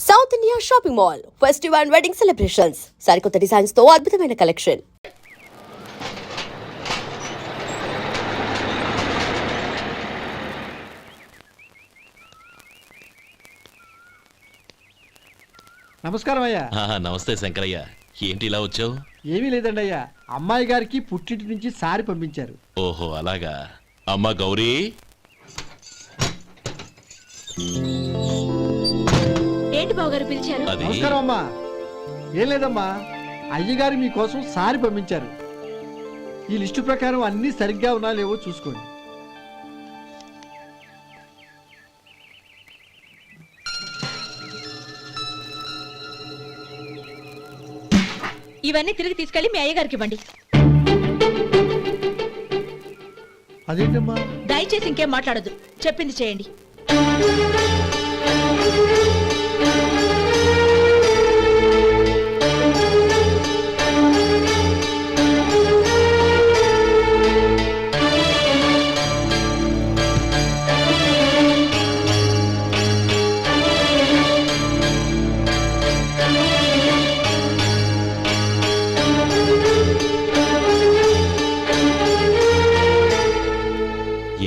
South India shopping mall festive and wedding celebrations సరికొత్త designs తో అద్భుతమైన కలెక్షన్. నమస్కారం అయ్యా. నమస్తే శంకరయ్య, ఏంటి ఇలా వచ్చావు? ఏమీ లేదండి అయ్యా, అమ్మాయి గారికి పుట్టింటి నుంచి సారి పంపించారు. ఓహో అలాగా. అమ్మా గౌరీ, ఏంటి బావగారు పిలిచారు? అది నమస్కారం అమ్మా. ఏం లేదమ్మా, అయ్యగారు మీకోసం సారి పంపించారు. ఈ లిస్టు ప్రకారం అన్ని సరిగ్గా ఉన్నా లేవో చూసుకోండి. ఇవన్నీ తిరిగి తీసుకెళ్లి మీ అయ్యగారికి ఇవ్వండి. అదేంటమ్మా? దయచేసి ఇంకేం మాట్లాడద్దు, చెప్పింది చేయండి.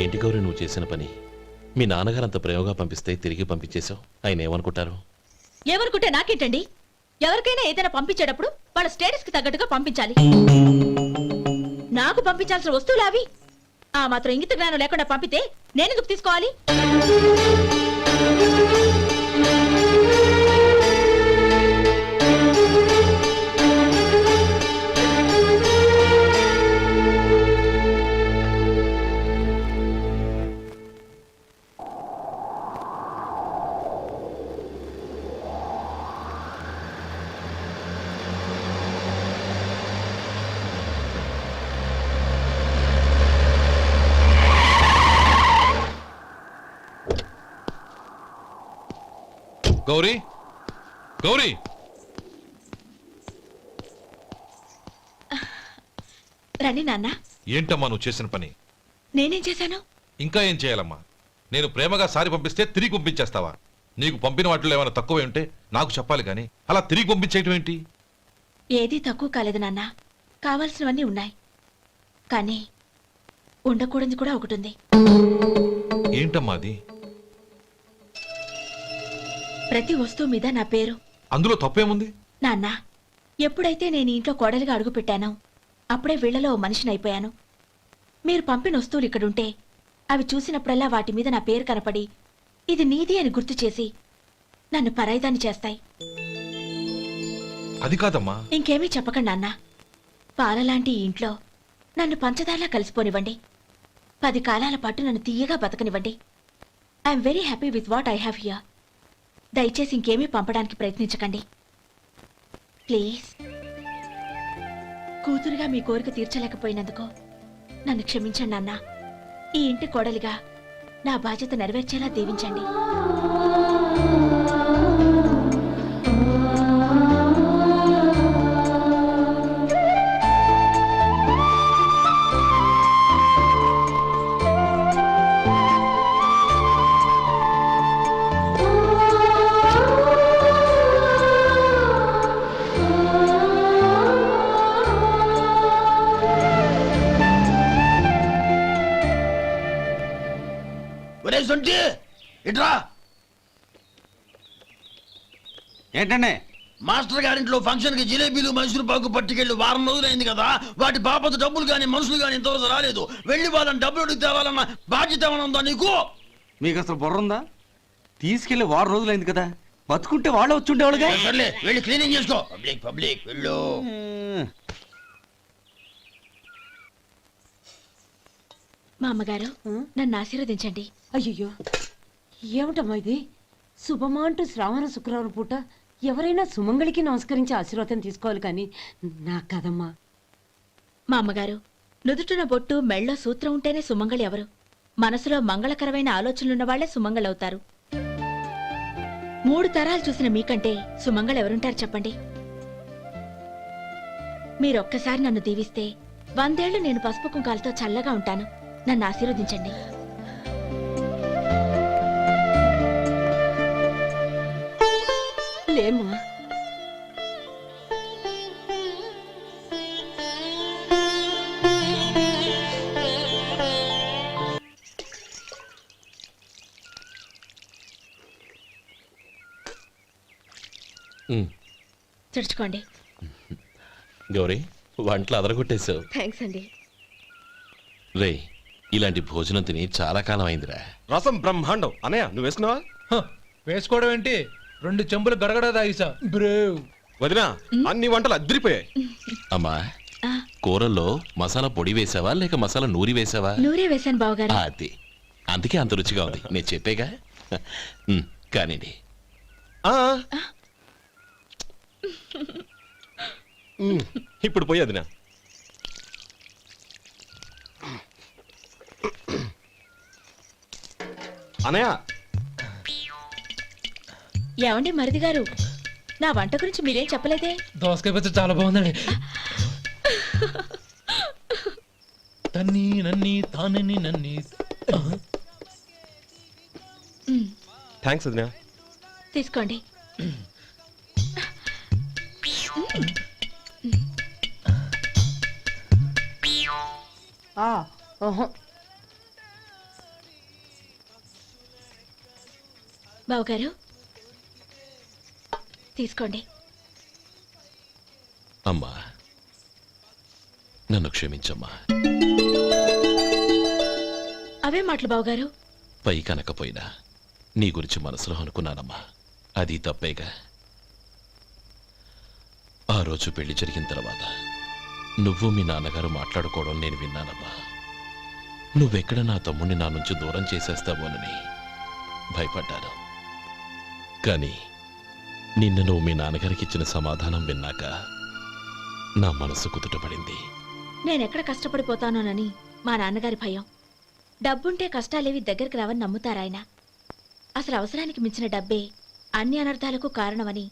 ఏంటి గౌరీ నువ్వు చేసిన పని? మీ నాన్నగారు అంత ప్రేమగా పంపిస్తే తిరిగి పంపించేశావు. ఆయన ఏమనుకుంటారు? ఎవరుకుంటే నాకేంటండి? ఎవరికైనా ఏదైనా పంపించేటప్పుడు వాళ్ళ స్టేటస్ కి తగ్గట్టుగా పంపించాలి. నాకు పంపించాల్సిన వస్తువులు అవి. ఆ మాత్రం ఇంగిత జ్ఞానం లేకుండా పంపితే నేనెందుకు తీసుకోవాలి? గౌరీ, గౌరీ, రండి నాన్న. ఏంటమ్మా నువ్వు చేసిన పని? నేనేం చేశాను? ఇంకా ఏం చేయాలమ్మా? నేను ప్రేమగా సారి పంపిస్తే తిరిగి పంపించేస్తావా? నీకు పంపిన వాటిలో ఏమైనా తక్కువ ఉంటే నాకు చెప్పాలి, కానీ అలా తిరిగి పంపించేయటం ఏంటి? ఏదీ తక్కువ కాలేదు నాన్న, కావాల్సినవన్నీ ఉన్నాయి. కానీ ఉండకూడదు కూడా ఒకటి ఉంది. ఏంటమ్మా అది? ప్రతి వస్తువు మీద నా పేరు. అందులో తప్పేముంది? నాన్న, ఎప్పుడైతే నేను ఇంట్లో కోడలిగా అడుగు పెట్టానో అప్పుడే వీళ్లలో ఓ మనిషిని అయిపోయాను. మీరు పంపిన వస్తువులు ఇక్కడుంటే అవి చూసినప్పుడల్లా వాటి మీద నా పేరు కనపడి ఇది నీది అని గుర్తు చేసి నన్ను పరాయిదాన్ని చేస్తాయి. అది కాదమ్మా. ఇంకేమీ చెప్పకండి నాన్న. పాలలాంటి ఈ ఇంట్లో నన్ను పంచదారలా కలిసిపోనివ్వండి. 10 కాలాల పాటు నన్ను తీయగా బతకనివ్వండి. I'm very happy with what I have here. దయచేసి ఇంకేమీ పంపడానికి ప్రయత్నించకండి ప్లీజ్. కూతురుగా మీ కోరిక తీర్చలేకపోయినందుకు నన్ను క్షమించండి నాన్న. ఈ ఇంటి కోడలిగా నా బాధ్యత నెరవేర్చేలా దీవించండి. ఏంటండి? మాస్టర్ గారింట్లో ఫంక్షన్ కి జిలేబీలు మైసూరు పాకు పట్టుకెళ్ళి వారం రోజులైంది కదా. వాటి బాపత డబ్బులు కానీ మనుషులు కానీ ఇంతవరకు రాలేదు. వెళ్ళి వాళ్ళని డబ్బులు అడిగి తేవాలన్న బాధ్యత ఏమైనా ఉందా నీకు? మీకు అసలు బుర్ర ఉందా? తీసుకెళ్లి వారం రోజులైంది కదా, బతుకుంటే వాళ్ళు వచ్చి ఉండేవాళ్ళుగా. సర్లే, వెళ్ళి క్లీనింగ్ చేసుకో. పబ్లిక్ పబ్లిక్ వెళ్ళు. మా అమ్మగారు నన్ను ఆశీర్వదించండి. అయ్యో, ఏమిటమ్మా ఇది? శుభమా అంటూ శ్రావణ శుక్రవారం పూట ఎవరైనా సుమంగళికి నమస్కరించి ఆశీర్వాదం తీసుకోవాలి, కానీ నా కదమ్మా. మా అమ్మగారు, నుదుటిన బొట్టు మెళ్ళో సూత్రం ఉంటేనే సుమంగళి ఎవరు? మనసులో మంగళకరమైన ఆలోచనలున్న వాళ్లే సుమంగళవుతారు. 3 తరాలు చూసిన మీకంటే సుమంగళ ఎవరుంటారు చెప్పండి? మీరొక్కసారి నన్ను దీవిస్తే 100 ఏళ్లు నేను పసుపు కుంకాలతో చల్లగా ఉంటాను. నన్ను ఆశీర్వదించండి. లేమ్మా. ఉమ్, తుడుచుకోండి. గౌరీ వంటలు అదరగొట్టేశావు. థ్యాంక్స్ అండి. రే ఇలాంటి భోజనం తిని చాలా కాలం అయిందిరా. రసం బ్రహ్మాండం. అనయ్య నువ్వు వేసుకున్నావా? వేసుకోవడం ఏంటి, 2 చెంబులు గడగడ తాగిసా బ్రేవ్. వదినా అన్ని వంటలు అద్దరిపోయాయి. అమ్మా ఆ, కూరల్లో మసాలా పొడి వేసావా లేక మసాలా నూరి వేసావా? నూరే వేశాను బావగారు. అది అందుకే అంత రుచిగా ఉంది. నేను చెప్పేగా. ఉమ్, కానివ్వండి. ఆ. ఇప్పుడు పోయి వదినా. అనయ్య ఏమండి మరిది గారు, నా వంట గురించి మీరేం చెప్పలేదే? దోసకాయ పచ్చడి చాలా బాగుందండి. తన్ని నన్ని తానని నన్ని. థ్యాంక్స్ వదినా. తీసుకోండి. బావగారు తీసుకోండి. అమ్మా నన్ను క్షమించమ్మా. అవే మాటలు బావగారు. పై కనకపోయినా నీ గురించి మనసులో అనుకున్నానమ్మా. అది తప్పేగా. ఆ రోజు పెళ్లి జరిగిన తర్వాత నువ్వు మీ నాన్నగారు మాట్లాడుకోవడం నేను విన్నానమ్మా. నువ్వెక్కడ నా తమ్ముడిని నా నుంచి దూరం చేసేస్తావోనని భయపడ్డాను. కానీ నిన్న నువ్వు మీ నాన్నగారికి ఇచ్చిన సమాధానం విన్నాక నా మనసు కుదుటపడింది. నేనెక్కడ కష్టపడిపోతానోనని మా నాన్నగారి భయం. డబ్బుంటే కష్టాలేవి దగ్గరికి రావని నమ్ముతారాయన. అసలు అవసరానికి మించిన డబ్బే అన్ని అనర్థాలకు కారణమని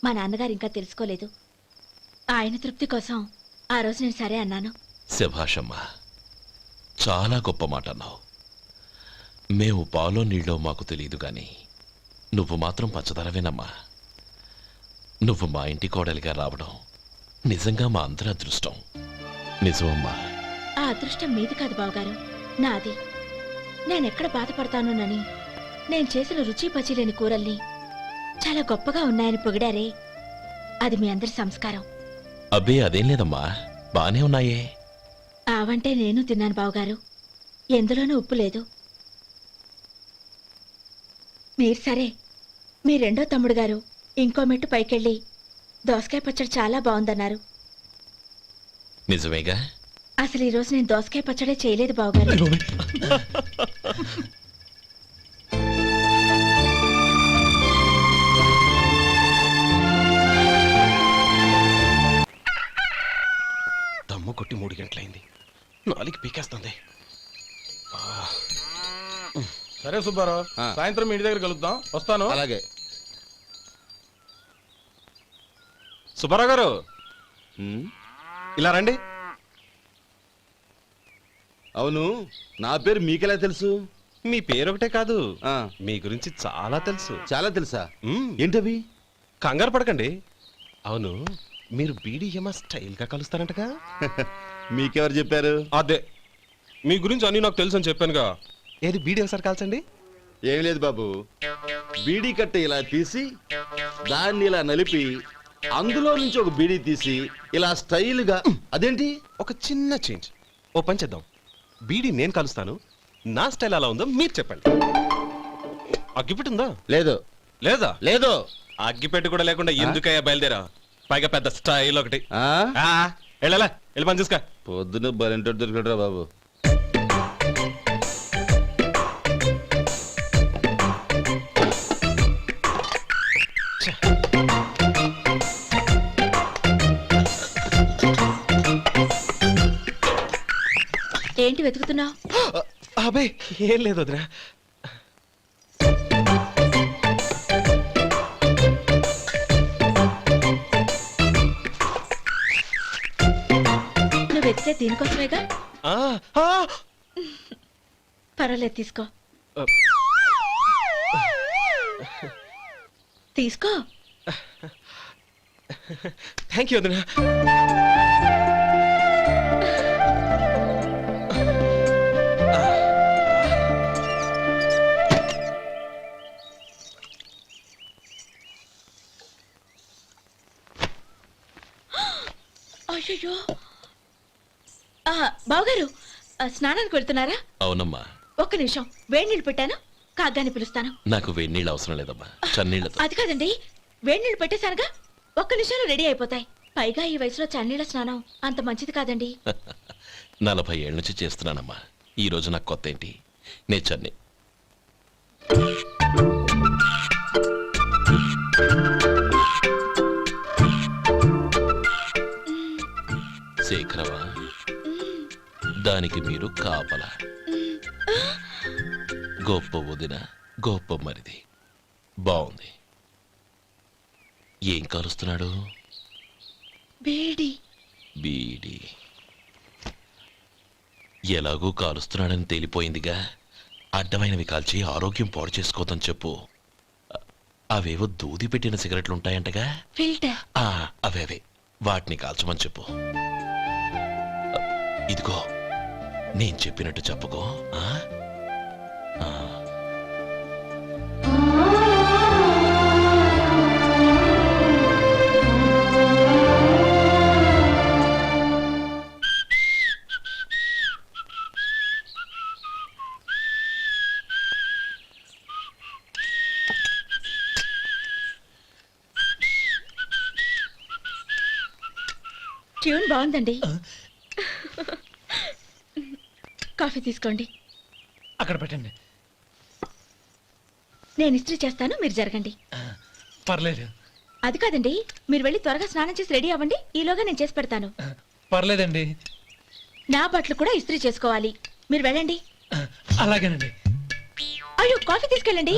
మా నాన్నగారు ఇంకా తెలుసుకోలేదు. ఆయన తృప్తి కోసం ఆ రోజు నేను సరే అన్నాను. శభాషమ్మా, చాలా గొప్ప మాట అన్నావు. మేము పాలో నీళ్ళో మాకు తెలియదు గాని నువ్వు మాత్రం పచ్చదనవేనమ్మా. నువ్వు మా ఇంటి కోడలిగా రావడం నిజంగా మా అందరి అదృష్టం. నిజమమ్మా. ఆ అదృష్టం మీది కాదు బావగారు, నాది. నేనెక్కడ బాధపడతానోనని నేను చేసిన రుచి పచిలేని కూరల్ని చాలా గొప్పగా ఉన్నాయని పొగిడారే, అది మీ అందరి సంస్కారం. అబ్బే అదేం లేదమ్మా, బానే ఉన్నాయే. ఆవంటే నేను తిన్నాను బావగారు, ఎందులోనూ ఉప్పు లేదు. మీరు సరే, మీ రెండో తమ్ముడు గారు ఇంకో మెట్టు పైకెళ్ళి దోసకాయ పచ్చడి చాలా బాగుందన్నారు. నిజమేగా. అసలు ఈరోజు నేను దోసకాయ పచ్చడే చేయలేదు బావగారు. దమ్ము కొట్టి 3 గంటలైంది. 4కి పీకేస్తుంది. సరే సుబ్బారావు, సాయంత్రం మీ ఇంటి దగ్గర కలుద్దాం. వస్తాను. అలాగే. సుబ్బారావు గారు ఇలా రండి. అవును, నా పేరు మీకెలా తెలుసు? మీ పేరు ఒకటే కాదు, మీ గురించి చాలా తెలుసు. చాలా తెలుసా? ఏంటవి? కంగారు పడకండి. అవును, మీరు బీడీఎం స్టైల్గా కలుస్తారంటగా? మీకెవరు చెప్పారు? అదే, మీ గురించి అన్ని నాకు తెలుసు అని చెప్పానుగా. ఏది బీడీ ఒకసారి కాల్చండి. ఏం లేదు బాబు, బీడీ కట్ట ఇలా తీసి దాన్ని ఇలా నలిపి అందులో నుంచి ఒక బీడీ తీసి ఇలా స్టైల్గా. అదేంటి? ఒక చిన్న చేంజ్. ఓ పని చేద్దాం, బీడీ నేను కలుస్తాను, నా స్టైల్ అలా ఉందో మీరు చెప్పండి. అగ్గిపెట్టి ఉందా? లేదు. లేదా? లేదు. అగ్గిపెట్టి కూడా లేకుండా ఎందుకయ్యా బయలుదేరా? పైగా పెద్ద స్టైల్ ఒకటి. ఆ? వెళ్ళాలా, వెళ్ళి పని చూసుకో. పొద్దున బలింటోడు దొరికడరా బాబు. ఏంటి వెతుకుతున్నావు? అబే ఏం లేదు వదినా. నువ్వు వెతికే దీనికోసమేగా. ఆ, ఆ, పర్వాలేదు, తీసుకో. తీసుకో. థ్యాంక్ యూ వదినా. అయ్యో బావగారు స్నానానికి వెళ్తున్నారా? అవునమ్మా. ఒక్క నిమిషం, వేడి నీళ్ళు పెట్టాను, కాగ్గాని పిలుస్తాను. నాకు వేడి నీళ్ళు అవసరం లేదమ్మా, చన్నీళ్ళతో. అది కాదండి, వేడి నీళ్ళు పెట్టేశానుగా, ఒక్క నిమిషంలో రెడీ అయిపోతాయి. పైగా ఈ వయసులో చన్నీళ్ళ స్నానం అంత మంచిది కాదండి. 40 ఏళ్ళ నుంచి చేస్తున్నానమ్మా. ఈ రోజు నాకు కొత్త ఏంటి? నే చన్నీ. శేఖరవా, దానికి మీరు కాపల. గొప్ప వదిన, గొప్ప మరిది. బాగుంది. ఏం కాలుస్తున్నాడు? వేడి. బీడి. ఎలాగూ కాలుస్తున్నాడని తేలిపోయిందిగా. అడ్డమైనవి కాల్చి ఆరోగ్యం పాడు చేసుకోదని చెప్పు. అవేవో దూది పెట్టిన సిగరెట్లుంటాయంటగా. ఫిల్టర్. అవే వాటిని కాల్చమని చెప్పు. ఇదిగో, నేను చెప్పినట్టు చెప్పుకో. ట్యూన్ బాగుందండి. కాఫీ తీసుకోండి. అక్కడ పెట్టండి. నేను ఇస్త్రీ చేస్తాను, మీరు జరగండి. పర్లేదు. అది కాదండి, మీరు వెళ్ళి త్వరగా స్నానం చేసి రెడీ అవ్వండి, ఈలోగా నేను చేసి పెడతాను. పర్లేదండి. నా బట్టలు కూడా ఇస్త్రీ చేసుకోవాలి, మీరు వెళ్ళండి. అలాగేనండి. అయ్యో, కాఫీ తీసుకెళ్ళండి.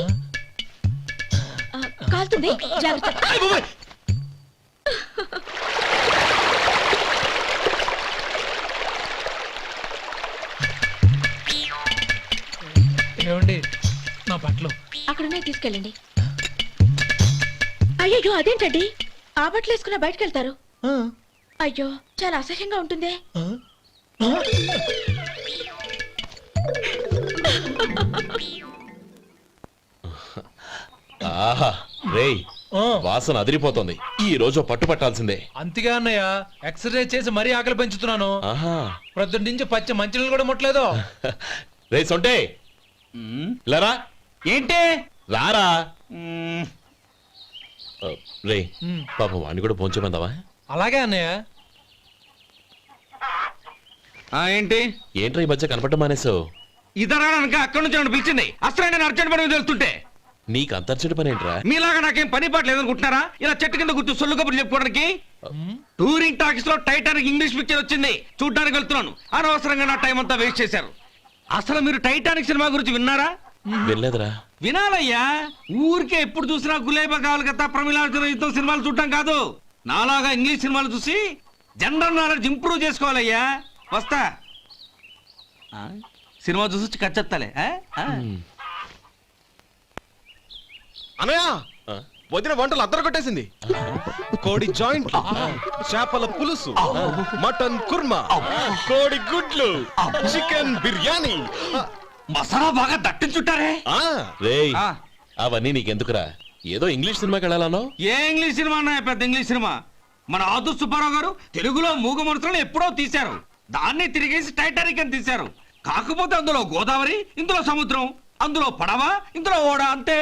కాలుతుంది, జాగ్రత్త. ఏమండి, నా బట్టలు అక్కడున్నాయి, తీసుకెళ్ళండి. అయ్యో, అదేంటండి, ఆ బట్టలు వేసుకున్న బయటకు వెళ్తారు? అయ్యో, చాలా అసహ్యంగా ఉంటుందే. ఆహా రేయ్, వాసన అదిరిపోతుంది. ఈ రోజు పట్టు పట్టాల్సిందే. అంతగా అన్నయ్య, ఎక్సర్సైజ్ చేసి మరీ ఆకలి పెంచుతున్నాను. ఆహా, ప్రొద్దున నుంచి పచ్చి మంచినీళ్ళు కూడా ముట్టలేదు. రే సొంటే, లరా. ఏంటి? రారా. రే, పాపం వాడిని కూడా పోంచమందావా? అలాగే అన్నయ్య. ఏంటి? ఏంట్రా ఈ మధ్య కనపడడం మానేసావు? ఇదరా అక్కడి నుంచి నన్ను పిలిచింది. అసలు నేను అర్జెంట్ పని వెళ్తుంటే నీకు అంతర్చడి పని ఏంట్రా? మీలాగా నాకేం పని పాట లేదనుకుంటున్నారా? ఇలా చెట్టు కింద కూర్చో సొల్లు కబుర్లు చెప్పుకోవడానికి. టూరింగ్ టాకీస్ లో టైటానిక్ ఇంగ్లీష్ పిక్చర్ వచ్చింది, చూడ్డానికి వెళ్తున్నాను. అనవసరంగా నా టైం అంతా వేస్ట్ చేశారు. అసలు మీరు టైటానిక్ సినిమా గురించి విన్నారా? వెళ్ళలేదురా. వినాలయ్యా. ఊరికే ఎప్పుడు చూసినా గులేబా కావాలి కదా, ప్రమిళార్జున యుద్ధం సినిమాలు చూడటం కాదు. నాలాగా ఇంగ్లీష్ సినిమాలు చూసి జనరల్ నాలెడ్జ్ ఇంప్రూవ్ చేసుకోవాలయ్యా. వస్తా. సినిమా చూసి కచ్చెత్తాలే. అనయా, వదిన వంటలు అద్దరు కొట్టేసింది. కోడి జాయింట్, చేపల పులుసు, మటన్ కుర్మా, కోడి గుడ్లు, చికెన్ బిర్యానీ, మసాలా బాగా దట్టించుంటారే. రేయ్, అవన్నీ నీకెందుకురా? ఏదో ఇంగ్లీష్ సినిమాకి వెళ్ళాలనో? ఏ ఇంగ్లీష్ సినిమా అన్నా? పెద్ద ఇంగ్లీష్ సినిమా. మన ఆదు సుబ్బారావు గారు తెలుగులో మూగమరుతులను ఎప్పుడో తీశారు. దాన్ని తిరిగేసి టైటానిక్ అని తీశారు. కాకపోతే అందులో గోదావరి, ఇందులో సముద్రం, అందులో పడవ, ఇందులో ఓడ, అంతే.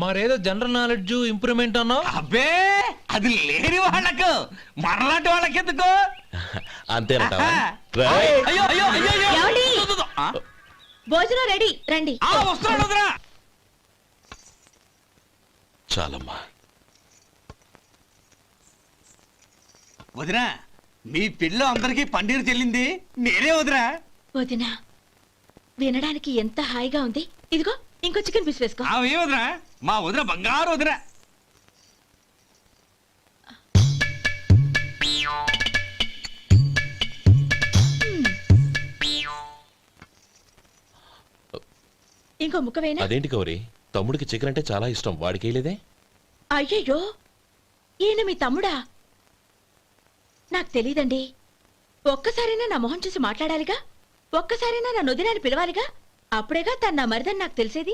మరేదో జనరల్ నాలెడ్జ్ ఇంప్రూవ్మెంట్ అన్నా? అబ్బే, అది లేని వాళ్ళకు, మనలాంటి వాళ్ళకి ఎందుకు? అంతేనంటావా? అయ్యో అయ్యో అయ్యో అయ్యో. ఏమండి? ఆ? భోజనం రెడీ, రండి. వస్తున్నాడు వదరా. చాలమ్మా. వదినా, మీ పిల్ల అందరికీ పన్నీరు చెల్లింది నేనే వదినా. వదినా, వినడానికి ఎంత హాయిగా ఉంది. ఇదిగో ఇంకో చికెన్ పీస్ వేసుకో. ఏ వదినా, మా వదిన బంగారు వదినా. ఇంకో ముక్క వేయనా? అదేంటి గౌరీ, తమ్ముడికి చికెన్ అంటే చాలా ఇష్టం, వాడికి వేయలేదే? అయ్యయ్యో, ఈయన మీ తమ్ముడా? నాకు తెలీదండి. ఒక్కసారైనా నా మొహం చూసి మాట్లాడాలిగా, ఒక్కసారైనా నా నొదినాన్ని పిలవాలిగా, అప్పుడేగా తను నా మరిదని నాకు తెలిసేది.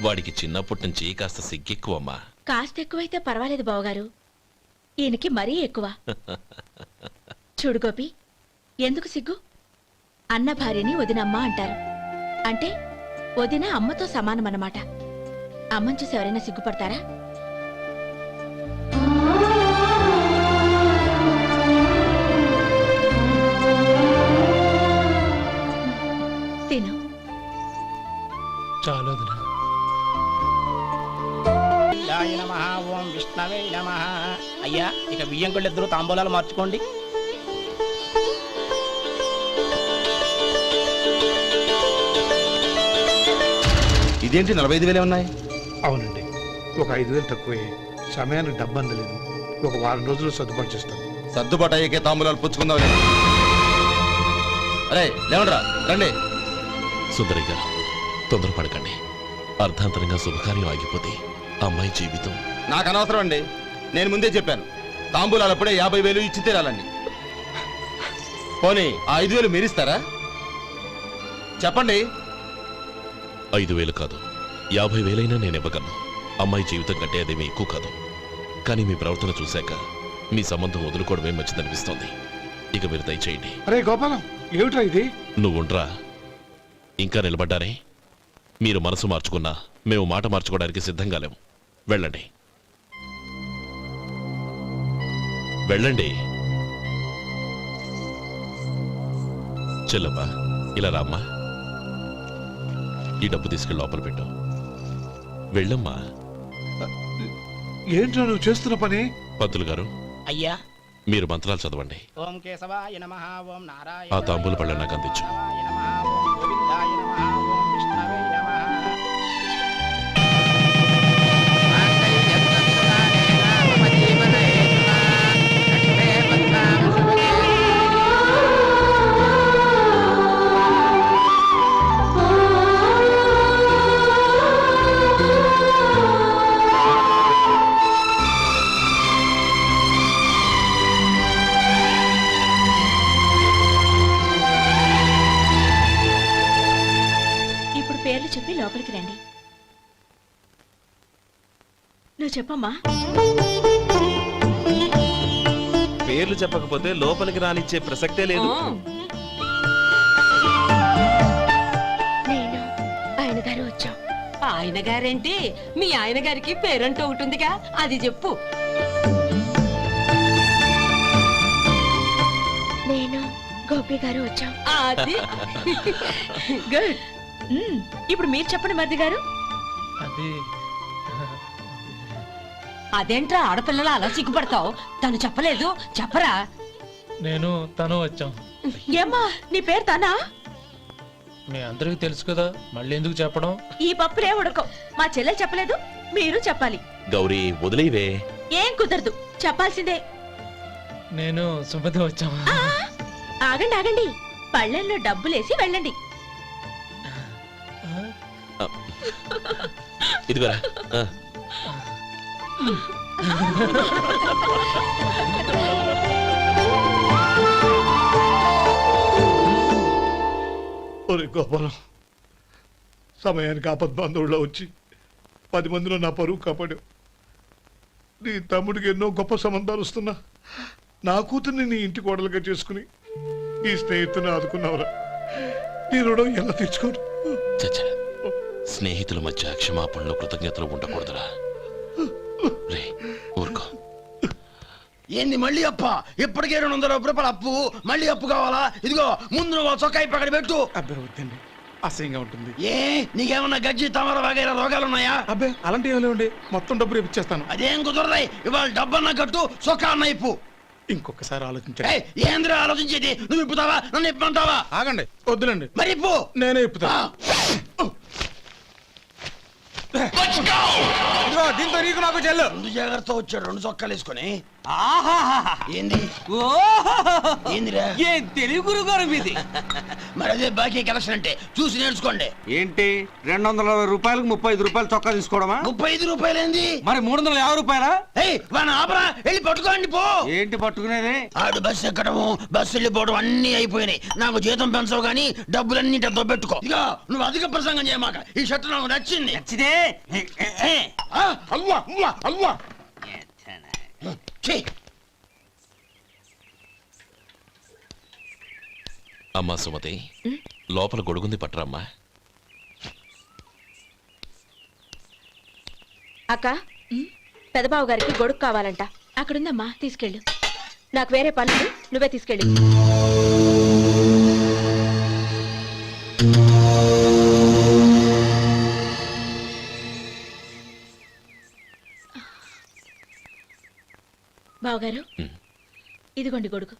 వాడికి చిన్నప్పటి నుంచి కాస్త సిగ్గెక్కువమ్మా. కాస్త ఎక్కువైతే పర్వాలేదు బావగారు, ఈయనకి మరీ ఎక్కువ. చూడు గోపి, ఎందుకు సిగ్గు? అన్న భార్యని వదినమ్మ అంటారు. అంటే వదిన అమ్మతో సమానమన్నమాట. అమ్మని చూసి ఎవరైనా సిగ్గుపడతారా? తిను. చాలు వదినా. ఓం విష్ణవే నమః. అయ్యా, ఇక బియ్యం కొళ్ళు ఇద్దరు తాంబూలాలు మార్చుకోండి. ఇదేంటి 45,000 ఉన్నాయి? అవునండి, ఒక 5,000 తక్కువే. సమయానికి డబ్బు అందలేదు. ఒక వారం రోజులు సర్దుబాటు చేస్తాను. సర్దుబాటు అయ్యే తాంబూలాలు పుచ్చుకుందాం. అరే లేవండ్రా, రండి. సుందరి గారు, తొందరపడకండి. అర్ధాంతరంగా శుభకార్యం ఆగిపోతే అమ్మాయి జీవితం. నాకు అనవసరం అండి, నేను ముందే చెప్పాను. తాంబూలాలు అప్పుడే 50,000 ఇచ్చి తీరాలండి. పోనీ ఆ 5,000 మీరిస్తారా? చెప్పండి. 5,000 కాదు, 50,000 నేను ఇవ్వగలను. అమ్మాయి జీవితం కంటే అదేమీ ఎక్కువ కాదు. కానీ మీ ప్రవర్తన చూశాక మీ సంబంధం వదులుకోవడమే మంచిదనిపిస్తోంది. ఇక మీరు దయచేయండి. అరే గోపాలం, ఏమిట్రా ఇది? నువ్వుండ్రా. ఇంకా నిలబడ్డారే? మీరు మనసు మార్చుకున్నా మేము మాట మార్చుకోవడానికి సిద్ధంగా లేము. వెళ్ళండి, వెళ్ళండి. చెల్లమ్మా, ఇలా రామ్మా. ఈ డబ్బు తీసుకెళ్ళి లోపల పెట్టు. వెళ్ళమ్మా. ఏంట్రా నువ్వు చేస్తున్న పని? పంతులు గారు, అయ్యా, మీరు మంత్రాలు చదవండి. ఓం కేశవాయ నమః. ఓం నారాయణ. ఆ తాంబూల పళ్ళ నాకు అందించు. ఓం గోవిందాయ నమః. ఓం విష్ణవే నమః. ఇప్పుడు పేర్లు చెప్పి లోపలికి రండి. నువ్వు చెప్పమ్మా. పేర్లు చెప్పకపోతే లోపలికి రానిచ్చే ప్రసక్తే లేదు. నేను ఆయన గారు వచ్చాం. ఆయన గారేంటి? మీ ఆయన గారికి పేరంటూ ఒకటి ఉందిగా, అది చెప్పు. నేను గోపి గారు వచ్చాం. అది గుడ్. ఇప్పుడు మీరు చెప్పండి మరిది గారు. అది అదేంట్రా ఆడపిల్లలు అలా సిగ్గుపడతావు? తను చెప్పలేదు, చెప్పరా? నేను తను వచ్చాం. ఏమ్మా, నీ పేరు తానా? మీ అందరికీ తెలుసు కదా, మళ్ళీ ఎందుకు చెప్పడం? ఈ పప్పులే ఉడకం. మా చెల్లెలు చెప్పలేదు, మీరు చెప్పాలి. గౌరీ, వదిలేవే. ఏం కుదరదు, చెప్పాల్సిందే. నేను సుమతి వచ్చాం. ఆ, ఆగండి ఆగండి, పళ్ళెంలో డబ్బులేసి వెళ్ళండి. ఇదిగోరా. ఒరే గోపాలం, సమయానికి ఆపద్బంధువుల్లో వచ్చి 10 మందిలో నా పరువు కాపాడు. నీ తమ్ముడికి ఎన్నో గొప్ప సంబంధాలు వస్తున్నా నా కూతుర్ని నీ ఇంటి కోడలుగా చేసుకుని ఈ స్నేహితుని ఆదుకున్నావురా. నీ రుణం ఎలా తీర్చుకోరు? చచ్చా, స్నేహితుల మధ్య క్షమాపణలు కృతజ్ఞతలు ఉండకూడదురా. రే, ఊరుకో. ఏంది మళ్ళీ అప్ప? ఇప్పటికే 200 రూపాయలు అప్పు, మళ్ళీ అప్పు కావాలా? ఇదిగో ముందు నువ్వు చొక్కాయి పక్కన పెట్టు. అబ్బే వద్దండి, అసహ్యంగా ఉంటుంది. ఏ నీకేమన్నా గజ్జి తమర వగైరా రోగాలున్నాయా? అబ్బే అలాంటి ఏమీ లేవండి, మొత్తం డబ్బు రేపు ఇచ్చేస్తాను. అదేం కుదరదాయి. ఇవాళ డబ్బన్నా కట్టు, చొక్కా అన్న ఇప్పు. ఇంకొకసారి ఆలోచించండి. ఏయ్, ఏందిరా ఆలోచించేది? నువ్వు ఇప్పుతావా, నన్ను ఇప్పమంటావా? ఆగండి, వద్దులండి, మరి ఇప్పు. నేనే ఇప్పుతా. దీంతో నీకు నాకు చెల్లు. 2 జాగ్రత్త వచ్చాడు, 2 చొక్కాలు వేసుకొని. ఆహాహాహా. ఏంది ఓహోహోహో. ఏందిరా ఏం తెలుగు గురుగారు మీది మరి అదే బాకీ కలెక్షన్ అంటే చూసి నేర్చుకోండి. ఏంటి 220 రూపాయలకు 35 రూపాయలు చొక్కా తీసుకోవడమా 35 రూపాయలు ఏంది? మరి 350 రూపాయలా ఏయ్ వాడిని ఆపరా, వెళ్ళి పట్టుకోండి పో. ఏంటి పట్టుకునేది ఆడు బస్సు ఎక్కడము బస్సు వెళ్ళిపోవడం అన్ని అయిపోయినాయి. నాకు జీతం పెంచవు కానీ డబ్బులన్నీ దొబ్బెట్టుకో. ఇక నువ్వు అధిక ప్రసంగం చేయమాక. ఈ షర్ట్ నాకు నచ్చింది. నచ్చితే అల్వా అల్వా అల్వా ఛీ. అమ్మా సుమతి లోపల గొడుగుంది పట్టరమ్మా. అక్క పెదబాబు గారికి గొడుగు కావాలంట. అక్కడుందమ్మా, తీసుకెళ్ళు. నాకు వేరే పనులు, నువ్వే తీసుకెళ్ళు. బావగారు, ఇదిగోండి గొడుగు.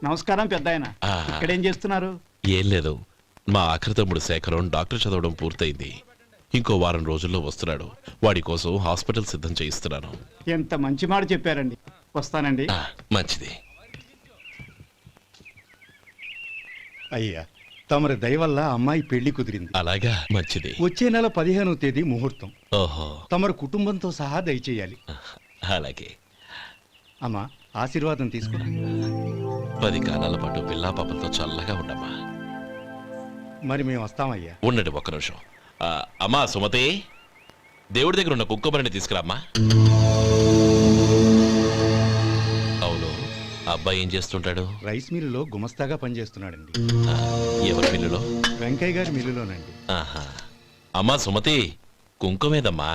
నమస్కారం పెద్ద ఆయన. ఆ, ఇక్కడేం చేస్తున్నారు? ఏం లేదు, మా ఆఖరి తమ్ముడు శేఖరం డాక్టర్ చదవడం పూర్తయింది. ఇంకో వారం రోజుల్లో వస్తున్నాడు. వాడి కోసం హాస్పిటల్ సిద్ధం చేయిస్తున్నాను. ఎంత మంచి మాట చెప్పారండి. వస్తానండి. మంచిది. అయ్యా తమరి దయ వల్ల అమ్మాయి పెళ్లి కుదిరింది. అలాగా, మంచిది. వచ్చే నెల 15వ తేదీ ముహూర్తం. ఓహో, తమరు కుటుంబంతో సహా దయచేయాలి. అలాగే. అమ్మా ఆశీర్వాదం తీసుకో. 10 కాలాల పాటు పిల్లా పాపలతో చల్లగా ఉండమ్మా. మరి మేము వస్తామయ్యా. ఉండండి ఒక్క నిమిషం. అమ్మా సుమతి, దేవుడి దగ్గర ఉన్న కుక్కమరిని తీసుకురామ్మా. అవును, అబ్బాయి ఏం చేస్తుంటాడు? రైస్ మిల్లులో గుమస్తాగా పనిచేస్తున్నాడండి. ఎవరి మిల్లులో? వెంకయ్య గారి మిల్లులోనండి. ఆహా. అమ్మా సుమతి, కుంకుమేదమ్మా?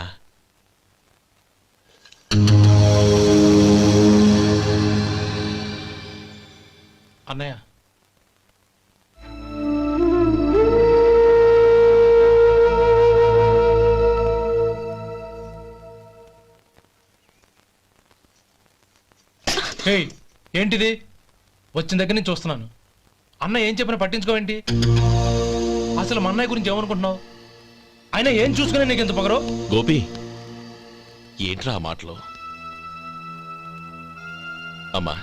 అన్నయ్య, ఏంటిది? వచ్చిన దగ్గర నుంచి చూస్తున్నాను. అన్న ఏం చెప్పినా పట్టించుకోవేంటి? అసలు మా అన్నయ్య గురించి ఏమనుకుంటున్నావు? ఆయన ఏం చూసుకునే నీకు ఎంత పొగరు? గోపి, ఏంట్రా ఆ మాటలు? అమ్మా,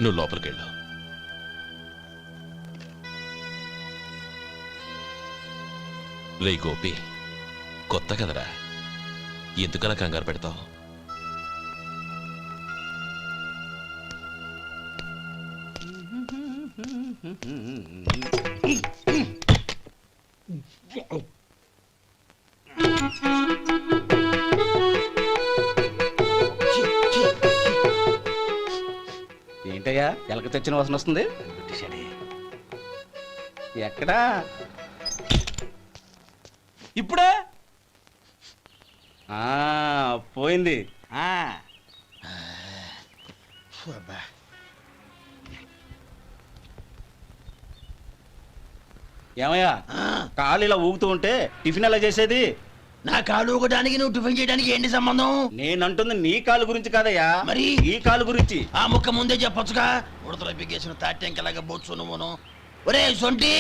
నువ్వు లోపలికెళ్ళు. రే గోపి, కొత్త కదరా, ఎందుకలా కంగారు పెడతావు? ఏంటయ్యా ఎలక తెచ్చిన వాసన వస్తుంది? ఎక్కడా? ఇప్పుడే పోయింది. ఏమయ్యా, కాలు ఇలా ఊగుతూ ఉంటే టిఫిన్ ఎలా చేసేది? నా కాలు ఊగడానికి నువ్వు టిఫిన్ చేయడానికి ఏంటి సంబంధం? నేనంటుంది నీ కాలు గురించి కాదయ్యా, మరి ఈ కాలు గురించి. ఆ ముక్క ముందే చెప్పొచ్చుగా. ఉడతలో బిగ్గేసిన తాట్యంకలాగా బొచ్చు నువ్వును. ఒరే సొంటి,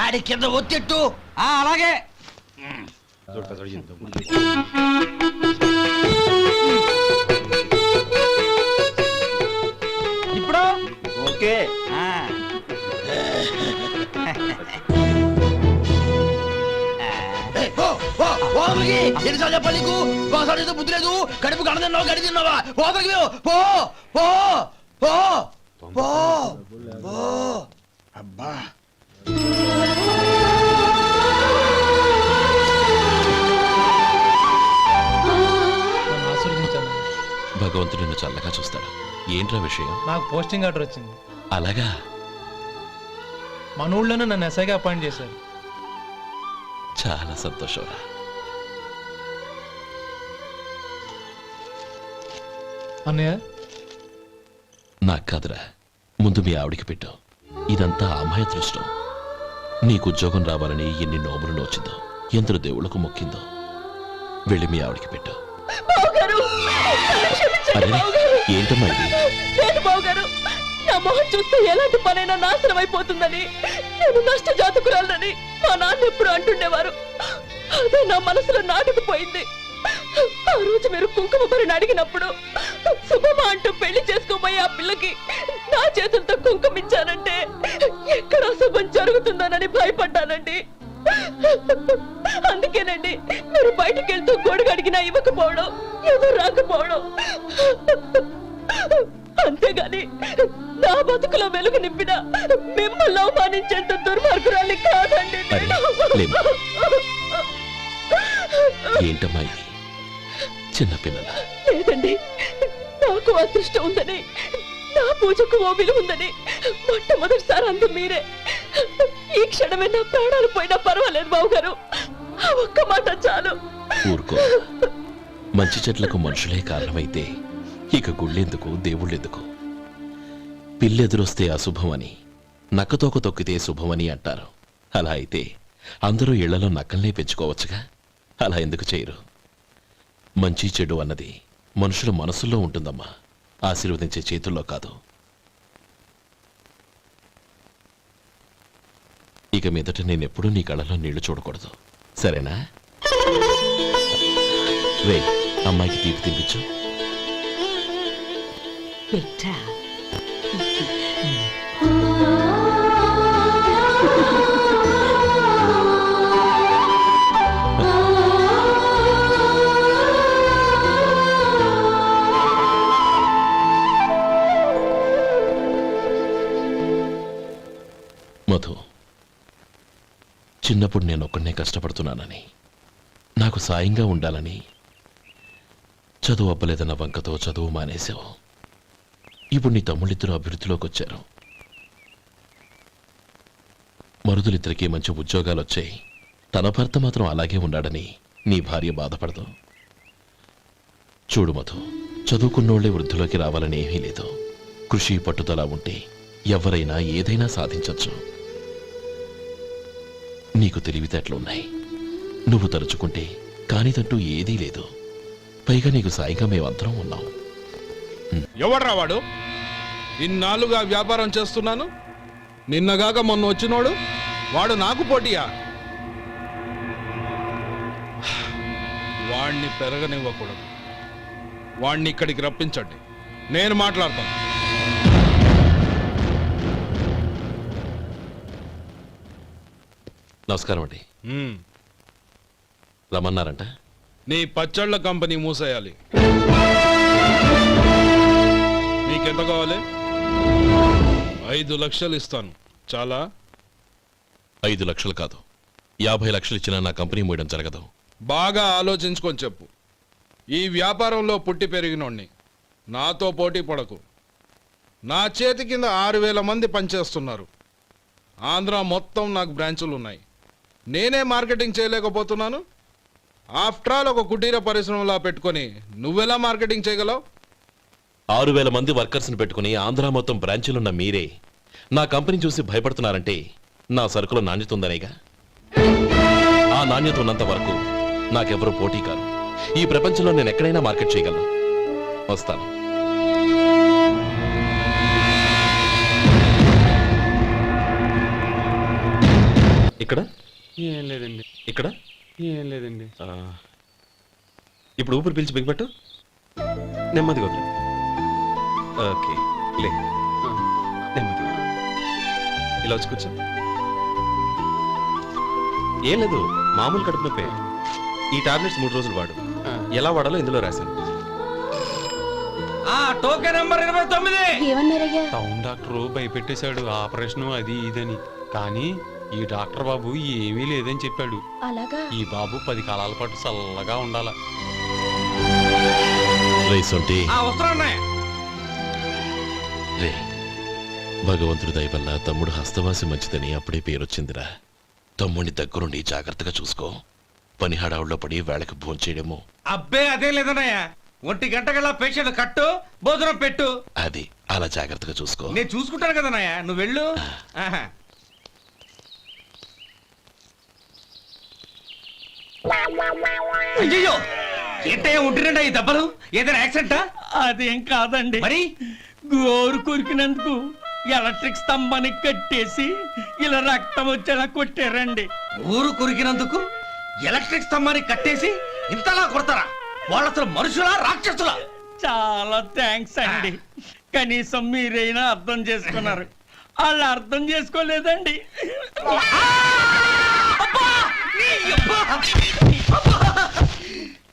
ఆడి కింద ఒత్తిట్టు. అలాగే. ఇప్పుడు ఓకే. ఎన్నిసార్లు చెప్పాలి నీకు? ఒకసారి ఏదో బుద్ధి లేదు. కడుపు కడదన్నావు, గడి తిన్నావా? పోతకి పో పో పో పో పో. అబ్బా, ఆశీర్వదించాను. భగవంతుడు నిన్ను చల్లగా చూస్తాడు. ఏంట్రా విషయం? నాకు పోస్టింగ్ ఆర్డర్ వచ్చింది. అలాగా? మన ఊళ్ళోనే నన్ను ఎస్ఐగా అపాయింట్ చేశారు. చాలా సంతోషంరా. అన్నయ్య, నాకు కాదురా, ముందు మీ ఆవిడికి పెట్టు. ఇదంతా అమ్మాయి అదృష్టం. నీకు ఉద్యోగం రావాలని ఎన్ని నోములు నోచిందో, ఎందరు దేవుళ్లకు మొక్కిందో. వెళ్ళి మీ ఆవిడికి పెట్టు. అరే, ఏంటమ్మా ఇది? బావగారు, నా మొహం చూస్తే ఎలాంటి పనైనా నాశనం అయిపోతుందని, నేను నష్ట జాతకురాలని మా నాన్న ఎప్పుడు అంటుండేవారు. అదే నా మనసులో నాటుకుపోయింది. ఆ రోజు మీరు కుంకుమ భరిని అడిగినప్పుడు శుభమా అంటూ పెళ్లి చేసుకోబోయే ఆ పిల్లకి నా చేతులతో కుంకుమ ఇచ్చానంటే ఎక్కడ శుభం జరుగుతుందోనని భయపడ్డానండి. అందుకేనండి మీరు బయటికి వెళ్తూ గొడుగు అడిగినా ఇవ్వకపోవడం, ఎదురు రాకపోవడం. అంతేగాని నా బతుకులో వెలుగు నింపిన మిమ్మల్ని అవమానించేంత దుర్మార్గురాలి కాదండి నేను. ఏంటమ్మా ఇది? చిన్నపిల్లల లేదండి, నాకు అదృష్టం ఉందని, నా పూజకు ఓ విలువ ఉందని మొట్టమొదటిసారి అందు మీరే. ఈ క్షణమే నా ప్రాణాలు పోయినా పర్వాలేదు బాబు గారు, ఆ ఒక్క మాట చాలు. ఊరుకో. మంచి చెట్లకు మనుషులే కారణమైతే ఇక గుళ్ళెందుకు, దేవుళ్ళెందుకు? పిల్లెదురొస్తే అశుభం అని, నక్కతోక తొక్కితే శుభమని అంటారు. అలా అయితే అందరూ ఇళ్లలో నక్కల్నే పెంచుకోవచ్చుగా. అలా ఎందుకు చేయరు? మంచి చెడు అన్నది మనుషుల మనసుల్లో ఉంటుందమ్మా, ఆశీర్వదించే చేతుల్లో కాదు. ఇక మీదట నేనెప్పుడూ నీ కళ్ళలో నీళ్లు చూడకూడదు, సరేనా? రే, అమ్మాయికి తీపి తినిపించు. పెట్టా మధు, చిన్నప్పుడు నేను ఒక్కడనే కష్టపడుతున్నానని, నాకు సాయంగా ఉండాలని చదువు అబ్బలేదన్న వంకతో చదువు మానేశావు. ఇప్పుడు నీ తమ్ముళ్ళిద్దరూ అభివృద్ధిలోకి వచ్చారు. మరుదులిద్దరికీ మంచి ఉద్యోగాలు వచ్చాయి. తన భర్త మాత్రం అలాగే ఉన్నాడని నీ భార్య బాధపడదు. చూడు మధు, చదువుకున్నోళ్లే వృద్ధిలోకి రావాలని ఏమీ లేదు. కృషి పట్టుదల ఉంటే ఎవరైనా ఏదైనా సాధించవచ్చు. నీకు తెలివితేటలున్నాయి. నువ్వు తలుచుకుంటే కానిదంటూ ఏదీ లేదు. పైగా నీకు సాయిగా మేమందరం ఉన్నాం. ఎవడ్రా వాడు? ఇన్నాళ్ళుగా వ్యాపారం చేస్తున్నాను, నిన్నగాక మొన్న వచ్చినోడు వాడు నాకు పోటీయా? వాణ్ణి పెరగనివ్వకూడదు. వాణ్ణి ఇక్కడికి రప్పించండి, నేను మాట్లాడతాను. నమస్కారం అండి. రమ్మన్నారంట? నీ పచ్చళ్ళ కంపెనీ మూసేయాలి. నీకెంత కావాలి? 5 లక్షలు ఇస్తాను, చాలా? 5 లక్షలు కాదు, 50 లక్షలు ఇచ్చినా నా కంపెనీ మూయడం జరగదు. బాగా ఆలోచించుకొని చెప్పు. ఈ వ్యాపారంలో పుట్టి పెరిగినోడ్ని, నాతో పోటీ పడకు. నా చేతి కింద 6,000 మంది పనిచేస్తున్నారు. ఆంధ్ర మొత్తం నాకు బ్రాంచులు ఉన్నాయి. నేనే మార్కెటింగ్ చేయలేకపోతున్నాను. ఆఫ్టర్ ఆల్ ఒక కుటీర పరిశ్రమలా పెట్టుకొని నువ్వెలా మార్కెటింగ్ చేయగలవు? 6,000 మంది వర్కర్స్ని పెట్టుకుని ఆంధ్ర మొత్తం బ్రాంచీలున్న మీరే నా కంపెనీ చూసి భయపడుతున్నారంటే నా సరుకులో నాణ్యత ఉందనేగా. ఆ నాణ్యత ఉన్నంత వరకు నాకెవరూ పోటీ కాదు. ఈ ప్రపంచంలో నేను ఎక్కడైనా మార్కెట్ చేయగలను. వస్తాను. ఇక్కడ ఏం లేదండి. ఇక్కడ ఏం లేదండి. ఇప్పుడు ఊపిరి పీల్చి బిగ్బట్టు, నెమ్మదిగా వదిలే. ఓకే, లే, నెమ్మదిగా ఇలా వచ్చి కూర్చో. ఏం లేదు, మామూలు కడుపు నొప్పే. ఈ టాబ్లెట్స్ 3 రోజులు వాడు. ఎలా వాడాలో ఇందులో రాశాను. Token number 29. టౌన్ డాక్టర్ భయపెట్టేశాడు, ఆపరేషన్ అది ఇదని. కానీ ఈ డాక్టర్ బాబు ఏమీ లేదని చెప్పాడు. అలాగా? ఈ బాబు 10 కాలాల పాటు చల్లగా ఉండాల. రే, భగవంతుడి దయ వల్ల తమ్ముడు హస్తవాసి మంచిదని అప్పుడే పేరొచ్చిందిరా. తమ్ముడిని దగ్గరుండి జాగ్రత్తగా చూసుకో. పని హడావుల్లో పడి వేళకి భోంచేయడము. అబ్బే అదే లేదన్నయ్య, 1 గంటకల్లా పేషెంట్ కట్టు, భోజనం పెట్టు. అది అలా జాగ్రత్తగా చూసుకో. నేను చూసుకుంటాను కదన్నయ్య, నువ్వు వెళ్ళు. అయ్యో, ఏంటయ్యా ఉంటున్నాడా ఈ దెబ్బలు? ఏదైనా యాక్సిడెంటా? అదేం కాదండి, మరి గోరు కొరికినందుకు ఎలక్ట్రిక్ స్తంభాన్ని కట్టేసి ఇలా రక్తం వచ్చేలా కొట్టారండి. ఊరు కొరికినందుకు ఎలక్ట్రిక్ స్తంభాన్ని కట్టేసి ఇంతలా కొడతారా? వాళ్ళు అసలు మనుషులా రాక్షసులా? చాలా థ్యాంక్స్ అండి, కనీసం మీరైనా అర్థం చేసుకున్నారు. వాళ్ళు అర్థం చేసుకోలేదండి.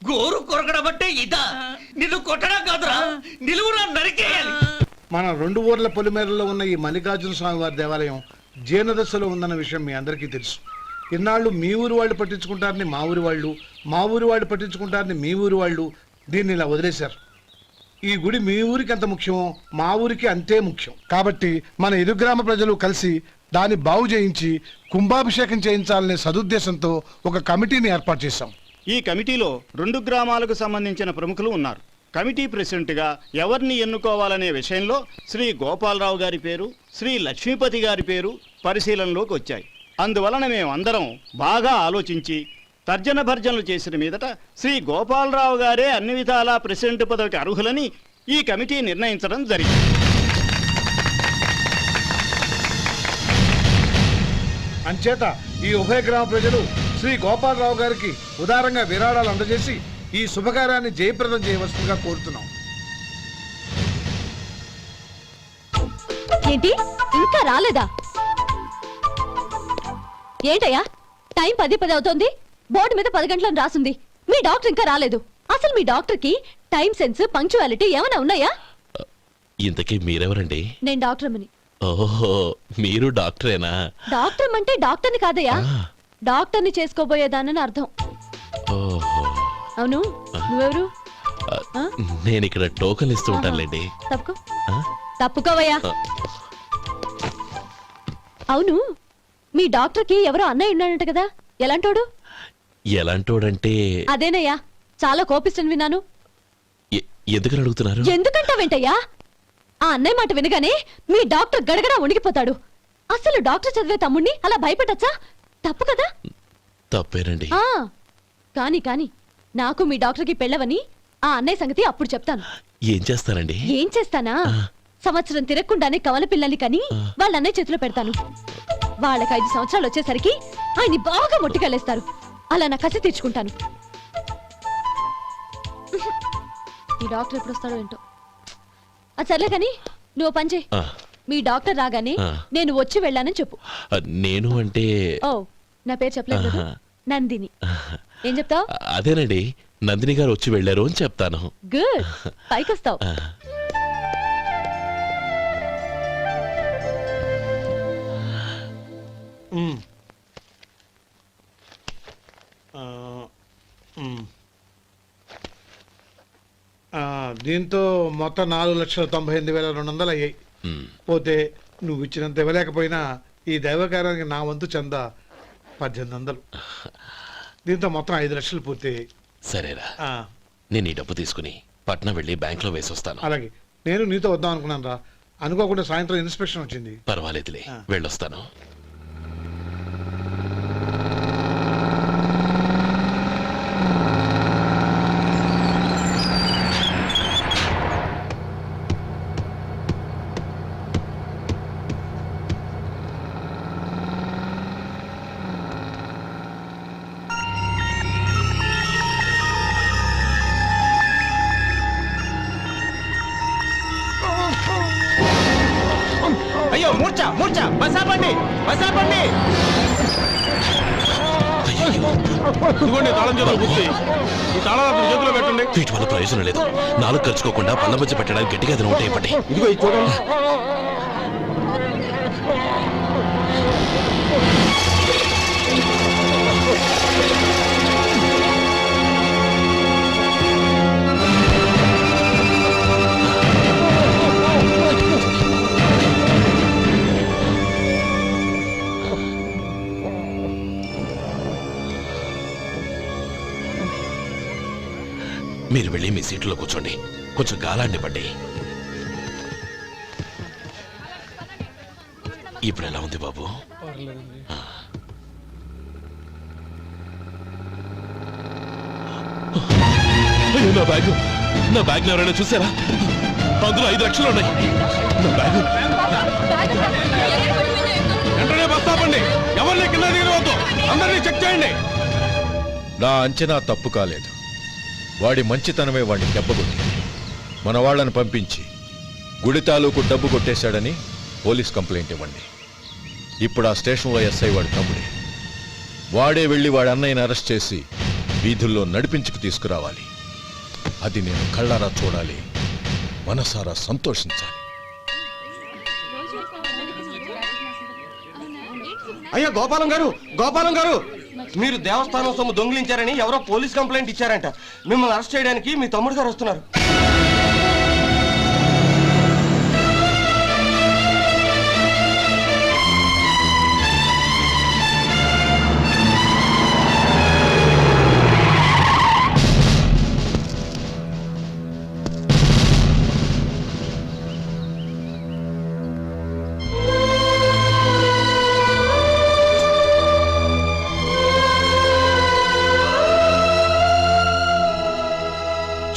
గోరు కొరకడం అంటే ఇదా? నిన్ను కొట్టడం కాదురా, నిలువురా నరికేయాలి. మన 2 ఊర్ల పొలిమేరలో ఉన్న ఈ మల్లికార్జున స్వామి వారి దేవాలయం జీర్ణదశలో ఉందన్న విషయం మీ అందరికీ తెలుసు. ఇన్నాళ్ళు మీ ఊరు వాళ్ళు పట్టించుకుంటారని మా ఊరి వాళ్ళు, మా ఊరి వాళ్ళు పట్టించుకుంటారని మీ ఊరి వాళ్ళు దీన్ని ఇలా వదిలేశారు. ఈ గుడి మీ ఊరికి ఎంత ముఖ్యమో మా ఊరికి అంతే ముఖ్యం. కాబట్టి మన ఇరు గ్రామ ప్రజలు కలిసి దాన్ని బాగు చేయించి కుంభాభిషేకం చేయించాలనే సదుద్దేశంతో ఒక కమిటీని ఏర్పాటు చేశాం. ఈ కమిటీలో 2 గ్రామాలకు సంబంధించిన ప్రముఖులు ఉన్నారు. కమిటీ ప్రెసిడెంట్గా ఎవరిని ఎన్నుకోవాలనే విషయంలో శ్రీ గోపాలరావు గారి పేరు, శ్రీ లక్ష్మీపతి గారి పేరు పరిశీలనలోకి వచ్చాయి. అందువలన మేమందరం బాగా ఆలోచించి తర్జన భర్జనలు చేసిన మీదట శ్రీ గోపాలరావు గారే అన్ని విధాలా ప్రెసిడెంట్ పదవికి అర్హులని ఈ కమిటీ నిర్ణయించడం జరిగింది. అంచేత ఈ ఉభయ గ్రామ ప్రజలు శ్రీ గోపాలరావు గారికి ఉదారంగా విరాళాలు అందజేసి ఈ శుభకార్యాన్ని జయప్రదం చేయవలసిందిగా కోరుతున్నాం. ఏంటి ఇంకా రాలేదా? ఏంటయ్యా టైం 10 అవుతోంది, బోర్డు మీద 10 గంటలను రాసుంది. మీ డాక్టర్ ఇంకా రాలేదు. అసలు మీ డాక్టర్ కి టైం సెన్స్, పంక్చువాలిటీ ఏమైనా ఉన్నాయా? ఇంతకీ మీరెవరండి? నేను డాక్టర్ అమ్మని. ఓహో, మీరు డాక్టరేనా? డాక్టర్ అంటే డాక్టర్ని కాదయ్యా, డాక్టర్ని చేసుకోబోయేదానని అర్థం. ఓహో, అవును, నువ్వెవరు? నేను ఇక్కడ టోకన్ ఇస్తూ ఉంటానులేండి. తప్పుకో, తప్పుకోవయ్యా. అవును, మీ డాక్టర్ కి ఎవరో అన్నయ్య ఉన్నాడంట కదా, ఎలాంటోడు? ఎలాంటోడంటే అదేనయ్యా, చాలా కోపిస్తని విన్నాను. ఎందుకని అడుగుతున్నారు? ఎందుకంటావేంటయ్యా? ఆ అన్నయ్య మాట వినగానే మీ డాక్టర్ గడగడా ఉణిగిపోతాడు. అసలు డాక్టర్ చదివే తమ్ముణ్ణి అలా భయపెట్టచ్చా? తప్పు కదా? తప్పేనండి. కాని కాని నాకు మీ డాక్టర్కి పెళ్ళవని ఆ అన్నయ్య సంగతి అప్పుడు చెప్తాను. ఏం చేస్తానండి? ఏం చేస్తానా? సంవత్సరం తిరగకుండానే కవల పిల్లల్ని కని వాళ్ళ అన్నయ్య చేతిలో పెడతాను. వాళ్ళకి 5 సంవత్సరాలు వచ్చేసరికి ఆయన్ని బాగా మొట్టికెళ్ళేస్తారు. అలా నా కసి తీర్చుకుంటాను. ఈ డాక్టర్ ఎప్పుడు వస్తాడో ఏంటో. అది సర్లే కానీ నువ్వు పని చేయి. మీ డాక్టర్ రాగానే నేను వచ్చి వెళ్ళానని చెప్పు. నేను అంటే ఓ, నా పేరు చెప్పలేదు కదా, నందిని. ఏం చెప్తావు? అదేనండి, నందిని గారు వచ్చి వెళ్ళారు అని చెప్తాను. గుడ్, పైకి వస్తావు. దీంతో మొత్తం 4,98,200 అయ్యాయి. పోతే నువ్వు ఇచ్చినంత ఇవ్వలేకపోయినా ఈ దైవకార్యానికి నా వంతు చందా 1800. దీంతో మొత్తం 5 లక్షలు పూర్తయ్యాయి. సరేరా, నేను ఈ డబ్బు తీసుకుని పట్నం వెళ్ళి బ్యాంక్ లో వేసి వస్తాను. అలాగే, నేను నీతో వద్దాం అనుకున్నాను రా, అనుకోకుండా సాయంత్రం ఇన్స్పెక్షన్ వచ్చింది. పర్వాలేదులే, వెళ్ళొస్తాను. అయ్యో, మూర్ఛ మూర్ఛ, బసాపండి బసాపండి. ఇదిగోండి తాళం చేతులు గుర్తి, ఈ తాళాలు చేతిలో పెట్టండి. వీటి వల్ల ప్రయోజనం లేదు. 4 ఖర్చుకోకుండా పళ్ళ మధ్య పెట్టడానికి గట్టిగా అది ఉంటాయి. ఇప్పటి ఇదిగో ఇది చూడండి. మీరు వెళ్ళి మీ సీట్లో కూర్చోండి, కొంచెం గాలాన్ని పడ్డి. ఇప్పుడు ఎలా ఉంది బాబు? నా బ్యాగ్ ఎవరైనా చూసారా? అందులో 5 లక్షలు ఉన్నాయి. నా బ్యాగు. వెంటనే బస్ ఆపండి. ఎవరిని కింద దిగవద్దు. అందరినీ చెక్ చేయండి. నా అంచనా తప్పు కాలేదు. వాడి మంచితనమే వాడిని దెబ్బకొట్టింది. మన వాళ్ళని పంపించి గుడి తాలూకు డబ్బు కొట్టేశాడని పోలీస్ కంప్లైంట్ ఇవ్వండి. ఇప్పుడు ఆ స్టేషన్లో ఎస్ఐ వాడి తమ్ముడే. వాడే వెళ్ళి వాడి అన్నయ్యని అరెస్ట్ చేసి వీధుల్లో నడిపించుకు తీసుకురావాలి. అది నేను కళ్ళారా చూడాలి, మనసారా సంతోషించాలి. అయ్యా గోపాలం గారు మీరు దేవస్థానం సొమ్ము దొంగిలించారని ఎవరో పోలీస్ కంప్లైంట్ ఇచ్చారంట. మిమ్మల్ని అరెస్ట్ చేయడానికి మీ తమ్ముడు గారు వస్తున్నారు.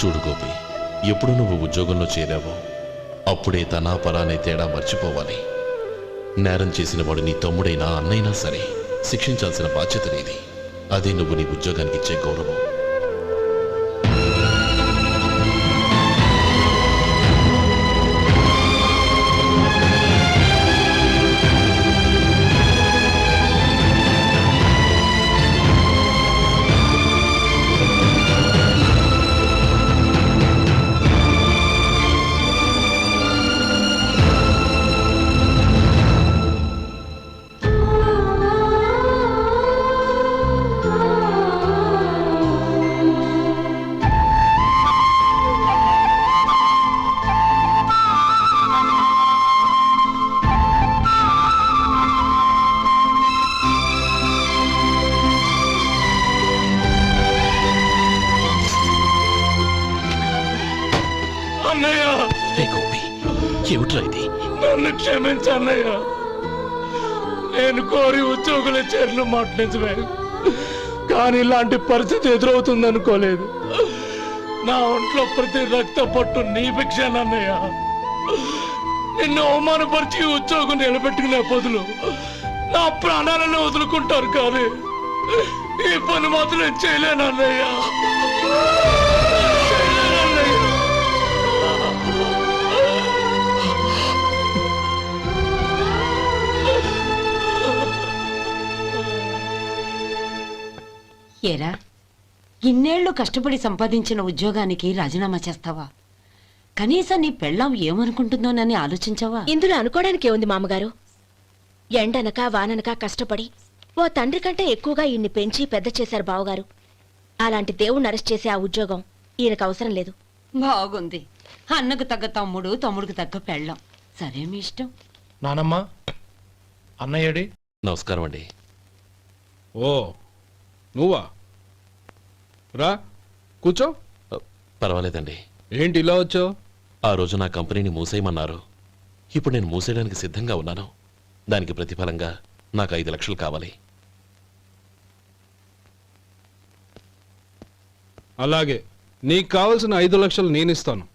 చూడు గోపి, ఎప్పుడు నువ్వు ఉద్యోగంలో చేరావో అప్పుడే తనా పరానే తేడా మర్చిపోవాలి. నేరం చేసిన వాడు నీ తమ్ముడైనా అన్నైనా సరే శిక్షించాల్సిన బాధ్యత నీది. అదే నువ్వు నీ ఉద్యోగానికి ఇచ్చే గౌరవం. ఏమిట్రా ఇది? నన్ను క్షమించు అన్నయ్య. నేను కోరి ఉద్యోగుల చేరిన మాట నిజమే, కానీ ఇలాంటి పరిస్థితి ఎదురవుతుంది అనుకోలేదు. నా ఒంట్లో ప్రతి రక్త పట్టు నీ భిక్షానన్నయ్య. నిన్ను అవమానపరిచి ఉద్యోగం నిలబెట్టుకునే బదులు నా ప్రాణాలను వదులుకుంటారు, కానీ ఈ పని మాత్రం నేను చేయలేనన్నయ్య. ఏరా, ఇన్నేళ్లు కష్టపడి సంపాదించిన ఉద్యోగానికి రాజీనామా చేస్తావా? కనీసం నీ పెళ్ళాం ఏమనుకుంటుందోనని ఆలోచించావా? ఇందులో అనుకోవడానికి ఏముంది మామగారు? ఎండనక వాననక కష్టపడి ఓ తండ్రి కంటే ఎక్కువగా ఈయన్ని పెంచి పెద్ద చేశారు బావగారు. అలాంటి దేవుణ్ణి అరెస్ట్ చేసే ఆ ఉద్యోగం ఈయనకు అవసరం లేదు. బాగుంది. అన్నకు తగ్గ తమ్ముడు, తమ్ముడికి తగ్గ పెళ్ళాం. సరే, మీ ఇష్టం. నానమ్మ, అన్నయ్యడి. నమస్కారం అండి. ఓ నువ్వా? రా కూర్చో. పర్వాలేదండి. ఏంటి ఇలా వచ్చావు? ఆ రోజు నా కంపెనీని మూసేయమన్నారు. ఇప్పుడు నేను మూసేయడానికి సిద్ధంగా ఉన్నాను. దానికి ప్రతిఫలంగా నాకు 5 లక్షలు కావాలి. అలాగే, నీకు కావాల్సిన 5 లక్షలు నేను ఇస్తాను.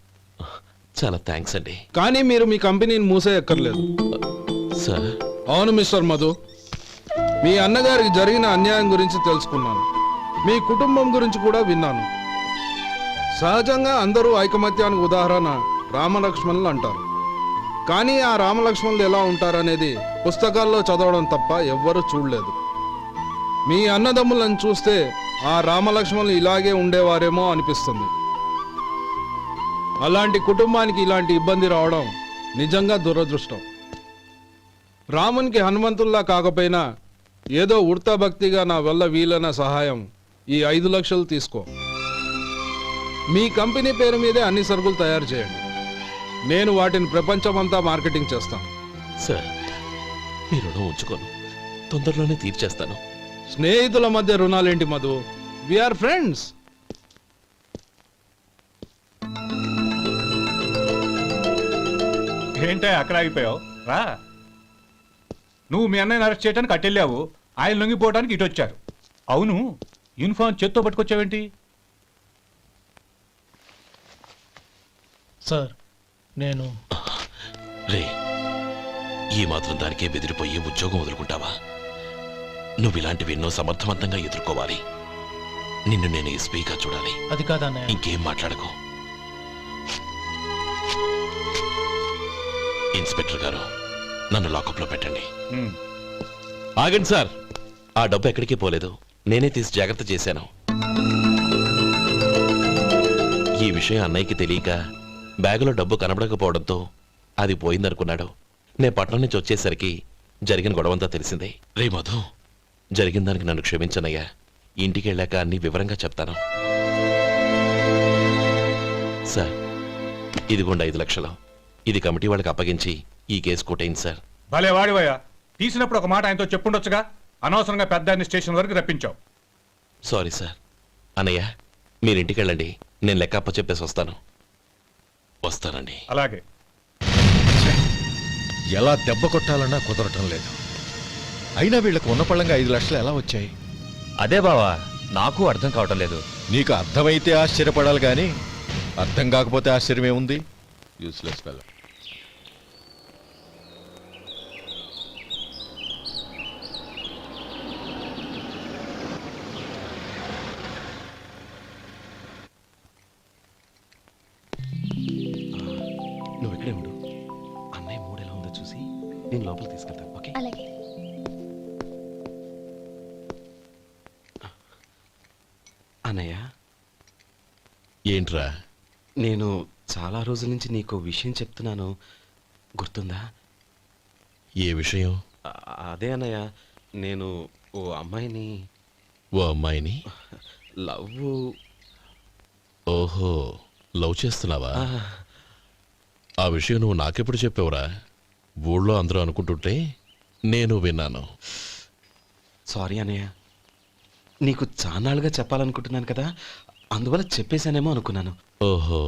చాలా థ్యాంక్స్ అండి. కానీ మీరు మీ కంపెనీని మూసేయక్కర్లేదు. సార్? అవును మిస్టర్ మధు, మీ అన్నగారికి జరిగిన అన్యాయం గురించి తెలుసుకున్నాను. మీ కుటుంబం గురించి కూడా విన్నాను. సహజంగా అందరూ ఐకమత్యానికి ఉదాహరణ రామలక్ష్మణులు అంటారు. కానీ ఆ రామలక్ష్మణులు ఎలా ఉంటారనేది పుస్తకాల్లో చదవడం తప్ప ఎవ్వరూ చూడలేదు. మీ అన్నదమ్ములను చూస్తే ఆ రామలక్ష్మణులు ఇలాగే ఉండేవారేమో అనిపిస్తుంది. అలాంటి కుటుంబానికి ఇలాంటి ఇబ్బంది రావడం నిజంగా దురదృష్టం. రామునికి హనుమంతుల్లా కాకపోయినా ఏదో ఉడతా భక్తిగా నా వల్ల వీలైన సహాయం ఈ 5 లక్షలు తీసుకో. మీ కంపెనీ పేరు మీదే అన్ని సరుకులు తయారు చేయండి. నేను వాటిని ప్రపంచమంతా మార్కెటింగ్ చేస్తాను. సార్, మీ రుణం ఉంచుకోను, తొందరలోనే తీర్చేస్తాను. స్నేహితుల మధ్య రుణాలేంటి మధు? We are friends. ఏంటే అక్కడ ఆగిపోయావు? రా. నువ్వు మీ అన్నయ్యని అరెస్ట్ చేయడానికి అట్టెళ్ళావు, ఆయన లొంగిపోవడానికి ఇటు వచ్చారు. అవును, యూనిఫామ్ చేత్తో పట్టుకొచ్చావేంటి? సార్, నేను రే, ఈ మాత్రం దానికే బెదిరిపోయి ఉద్యోగం వదులుకుంటావా? నువ్వు ఇలాంటివి ఎన్నో సమర్థవంతంగా ఎదుర్కోవాలి. నిన్ను నేను ఎస్పీగా చూడాలి. అది కాదన్నయ్య. ఇంకేం మాట్లాడకు. ఇన్స్పెక్టర్ గారు, నన్ను లాకప్లో పెట్టండి. ఆగండి సార్, ఆ డబ్బు ఎక్కడికి పోలేదు. నేనే తీసి జాగ్రత్త చేశాను. ఈ విషయం అన్నయ్యకి తెలియక బ్యాగులో డబ్బు కనబడకపోవడంతో అది పోయిందనుకున్నాడు. నేను పట్నం నుంచి వచ్చేసరికి జరిగిన గొడవంతా తెలిసిందే. రే మధు, జరిగిన దానికి నన్ను క్షమించనయ్యా. ఇంటికి వెళ్ళాక అన్ని వివరంగా చెప్తాను. సార్, ఇదిగోండి 5 లక్షలు. ఇది కమిటీ వాళ్ళకి అప్పగించి ఈ కేసు కొట్టేయండి సార్. భలే వాడివయ్యా, తీసినప్పుడు ఒక మాట ఆయనతో చెప్పుండొచ్చుగా. అనవసరంగా పెద్ద అన్ని స్టేషన్ వరకు రప్పించావు. Sorry sir. అన్నయ్య, మీరింటికి వెళ్ళండి. నేను లెక్క అప్ప చెప్పేసి వస్తానండి. అలాగే. ఎలా దెబ్బ కొట్టాలన్నా కుదరటం లేదు. అయినా వీళ్ళకు ఉన్న పళ్ళంగా 5 లక్షలు ఎలా వచ్చాయి? అదే బావా, నాకు అర్థం కావటం లేదు. నీకు అర్థమైతే ఆశ్చర్యపడాలి కానీ అర్థం కాకపోతే ఆశ్చర్యం ఏముంది? Useless fellow. నువ్వు ఇక్కడే ఉండు. అన్నయ్య మూడు ఎలా ఉందో చూసి నేను లోపలికి తీసుకెళ్తాను. ఓకే? అలాగే. అన్నయ్య, ఏంట్రా? నేను చాలా రోజుల నుంచి నీకు విషయం చెప్తున్నాను, గుర్తుందా? ఏ విషయం? అదే అన్నయ్య, నేను ఓ అమ్మాయిని లవ్. ఓహో, లవ్ చేస్తున్నావా? ఆ విషయం నువ్వు నాకెప్పుడు చెప్పావురా? ఊళ్ళో అందరూ అనుకుంటుంటే నేను విన్నాను. సారీ అన్నయ్య, నీకు చాన్నాళ్ళుగా చెప్పాలనుకుంటున్నాను కదా, అందువల్ల చెప్పేశానేమో అనుకున్నాను. ఓహో,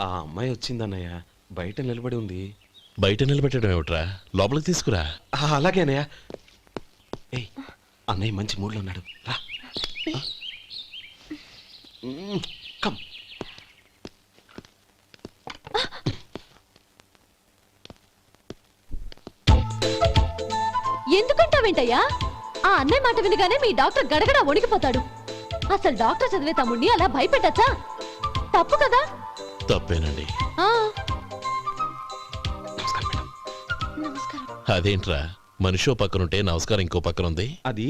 ఆ అమ్మాయి వచ్చిందన్నయ్య, బయట నిలబడి ఉంది. బయట నిలబెట్టడం ఏమిట్రా? లోపలికి తీసుకురా. అలాగే అన్నయ్య. ఏయ్, అన్నయ్య మంచి మూడ్లో ఉన్నాడు, రా. కమ్. ఎందుకంటావేంటయ్యా? ఆ అన్నయ్య మాట వినగానే మీ డాక్టర్ గడగడ వణికిపోతాడు. అసలు డాక్టర్ చదివే తమ్ముడిని అలా భయపెట్టచ్చా? తప్పు కదా? తప్పేనండి. నమస్కారం. అదేంట్రా, మనిషో పక్కనుంటే నమస్కారం ఇంకో పక్కనుంది? అది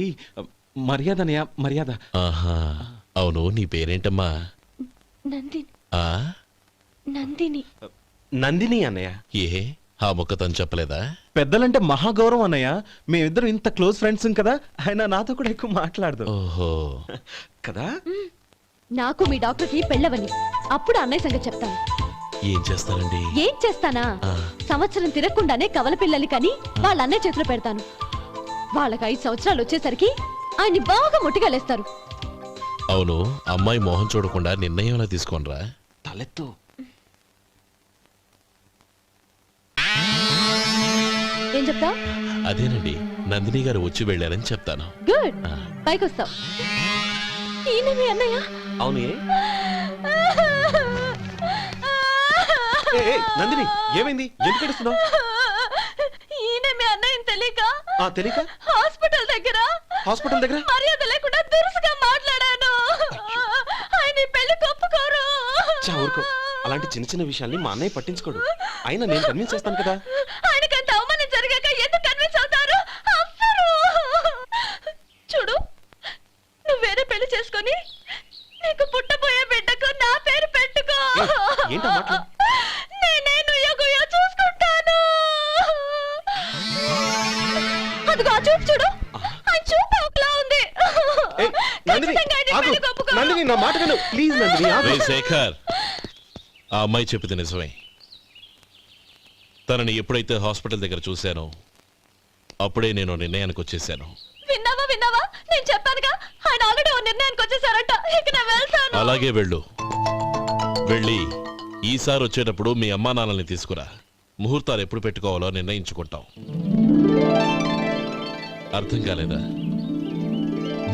మర్యాద అన్నయ్య, మర్యాద. ఆహా, అవును. నీ పేరేంటమ్మా? నందిని. ఆ, నందిని. నందిని అన్నయ్య. ఏ, ఆ మొక్క తను చెప్పలేదా? పెద్దలంటే మహాగౌరవం అన్నయ్య. మేమిద్దరం ఇంత క్లోజ్ ఫ్రెండ్స్ కదా, ఆయన నాతో కూడా ఎక్కువ మాట్లాడదు. ఓహో కదా. నాకు మీ డాక్టర్కి పెళ్ళవని, అప్పుడు అన్నయ్య సంగతి చెప్తాను. ఏం చేస్తారండి? ఏం చేస్తానా? సంవత్సరం తిరగకుండానే కవల పిల్లల్ని కని వాళ్ళ అన్నయ్య చేతిలో పెడతాను. వాళ్ళకి 5 సంవత్సరాలు వచ్చేసరికి ఆయన్ని బాగా ముట్టిగలేస్తారు. అవును, అమ్మాయి మోహం చూడకుండా నిర్ణయం ఎలా తీసుకోనరా? తలెత్తు. ఏం చెప్తా? అదేనండి, నందిని గారు వచ్చి వెళ్ళారని చెప్తాను. గుడ్, పైకి వస్తావు. ఈయన మీ అన్నయ్య? అవును. నందిని, ఏమైంది? ఎందుకు ఏడుస్తున్నావు? ఈయన మీ అన్నయ్యని తెలియక తెలియక హాస్పిటల్ దగ్గర మర్యాద లేకుండా దురుసుగా మాట్లాడాను. ఆయన పెళ్లి ఒప్పుకోరు. ఊరుకో, అలాంటి చిన్న చిన్న విషయాల్ని మా అన్నయ్య పట్టించుకోడు. అయినా నేను కన్విన్స్ చేస్తాను కదా. ఆయనకంత అవమానం జరిగాక ఎందుకు కన్విన్స్ అవుతారు? చూడు, నువ్వు వేరే పెళ్లి చేసుకొని నీకు పుట్టబోయే బిడ్డకు నా పేరు పెట్టుకో. ఏంటో మాట్లాడు. నేనే నుయ్యగుయ్య చూసుకుంటాను. అదిగో ఆ చూపు చూడు, ఆ చూపు ఒకలా ఉంది. నందిని, నా మాట విను ప్లీజ్. నందిని, రేయ్ శేఖర్, ఆ అమ్మాయి చెప్పింది నిజమే. తనని ఎప్పుడైతే హాస్పిటల్ దగ్గర చూశానో అప్పుడే నేను నిర్ణయానికి వచ్చేసాను. విన్నావా? నేను చెప్పానుగా, ఆయన ఆల్రెడీ ఓ నిర్ణయానికి వచ్చేసారట. ఇక నేను వెళ్తాను. అలాగే వెళ్ళు. వెళ్ళి ఈసారి వచ్చేటప్పుడు మీ అమ్మా నాన్నల్ని తీసుకురా. ముహూర్తాలు ఎప్పుడు పెట్టుకోవాలో నిర్ణయించుకుంటాం. అర్థం కాలేదా?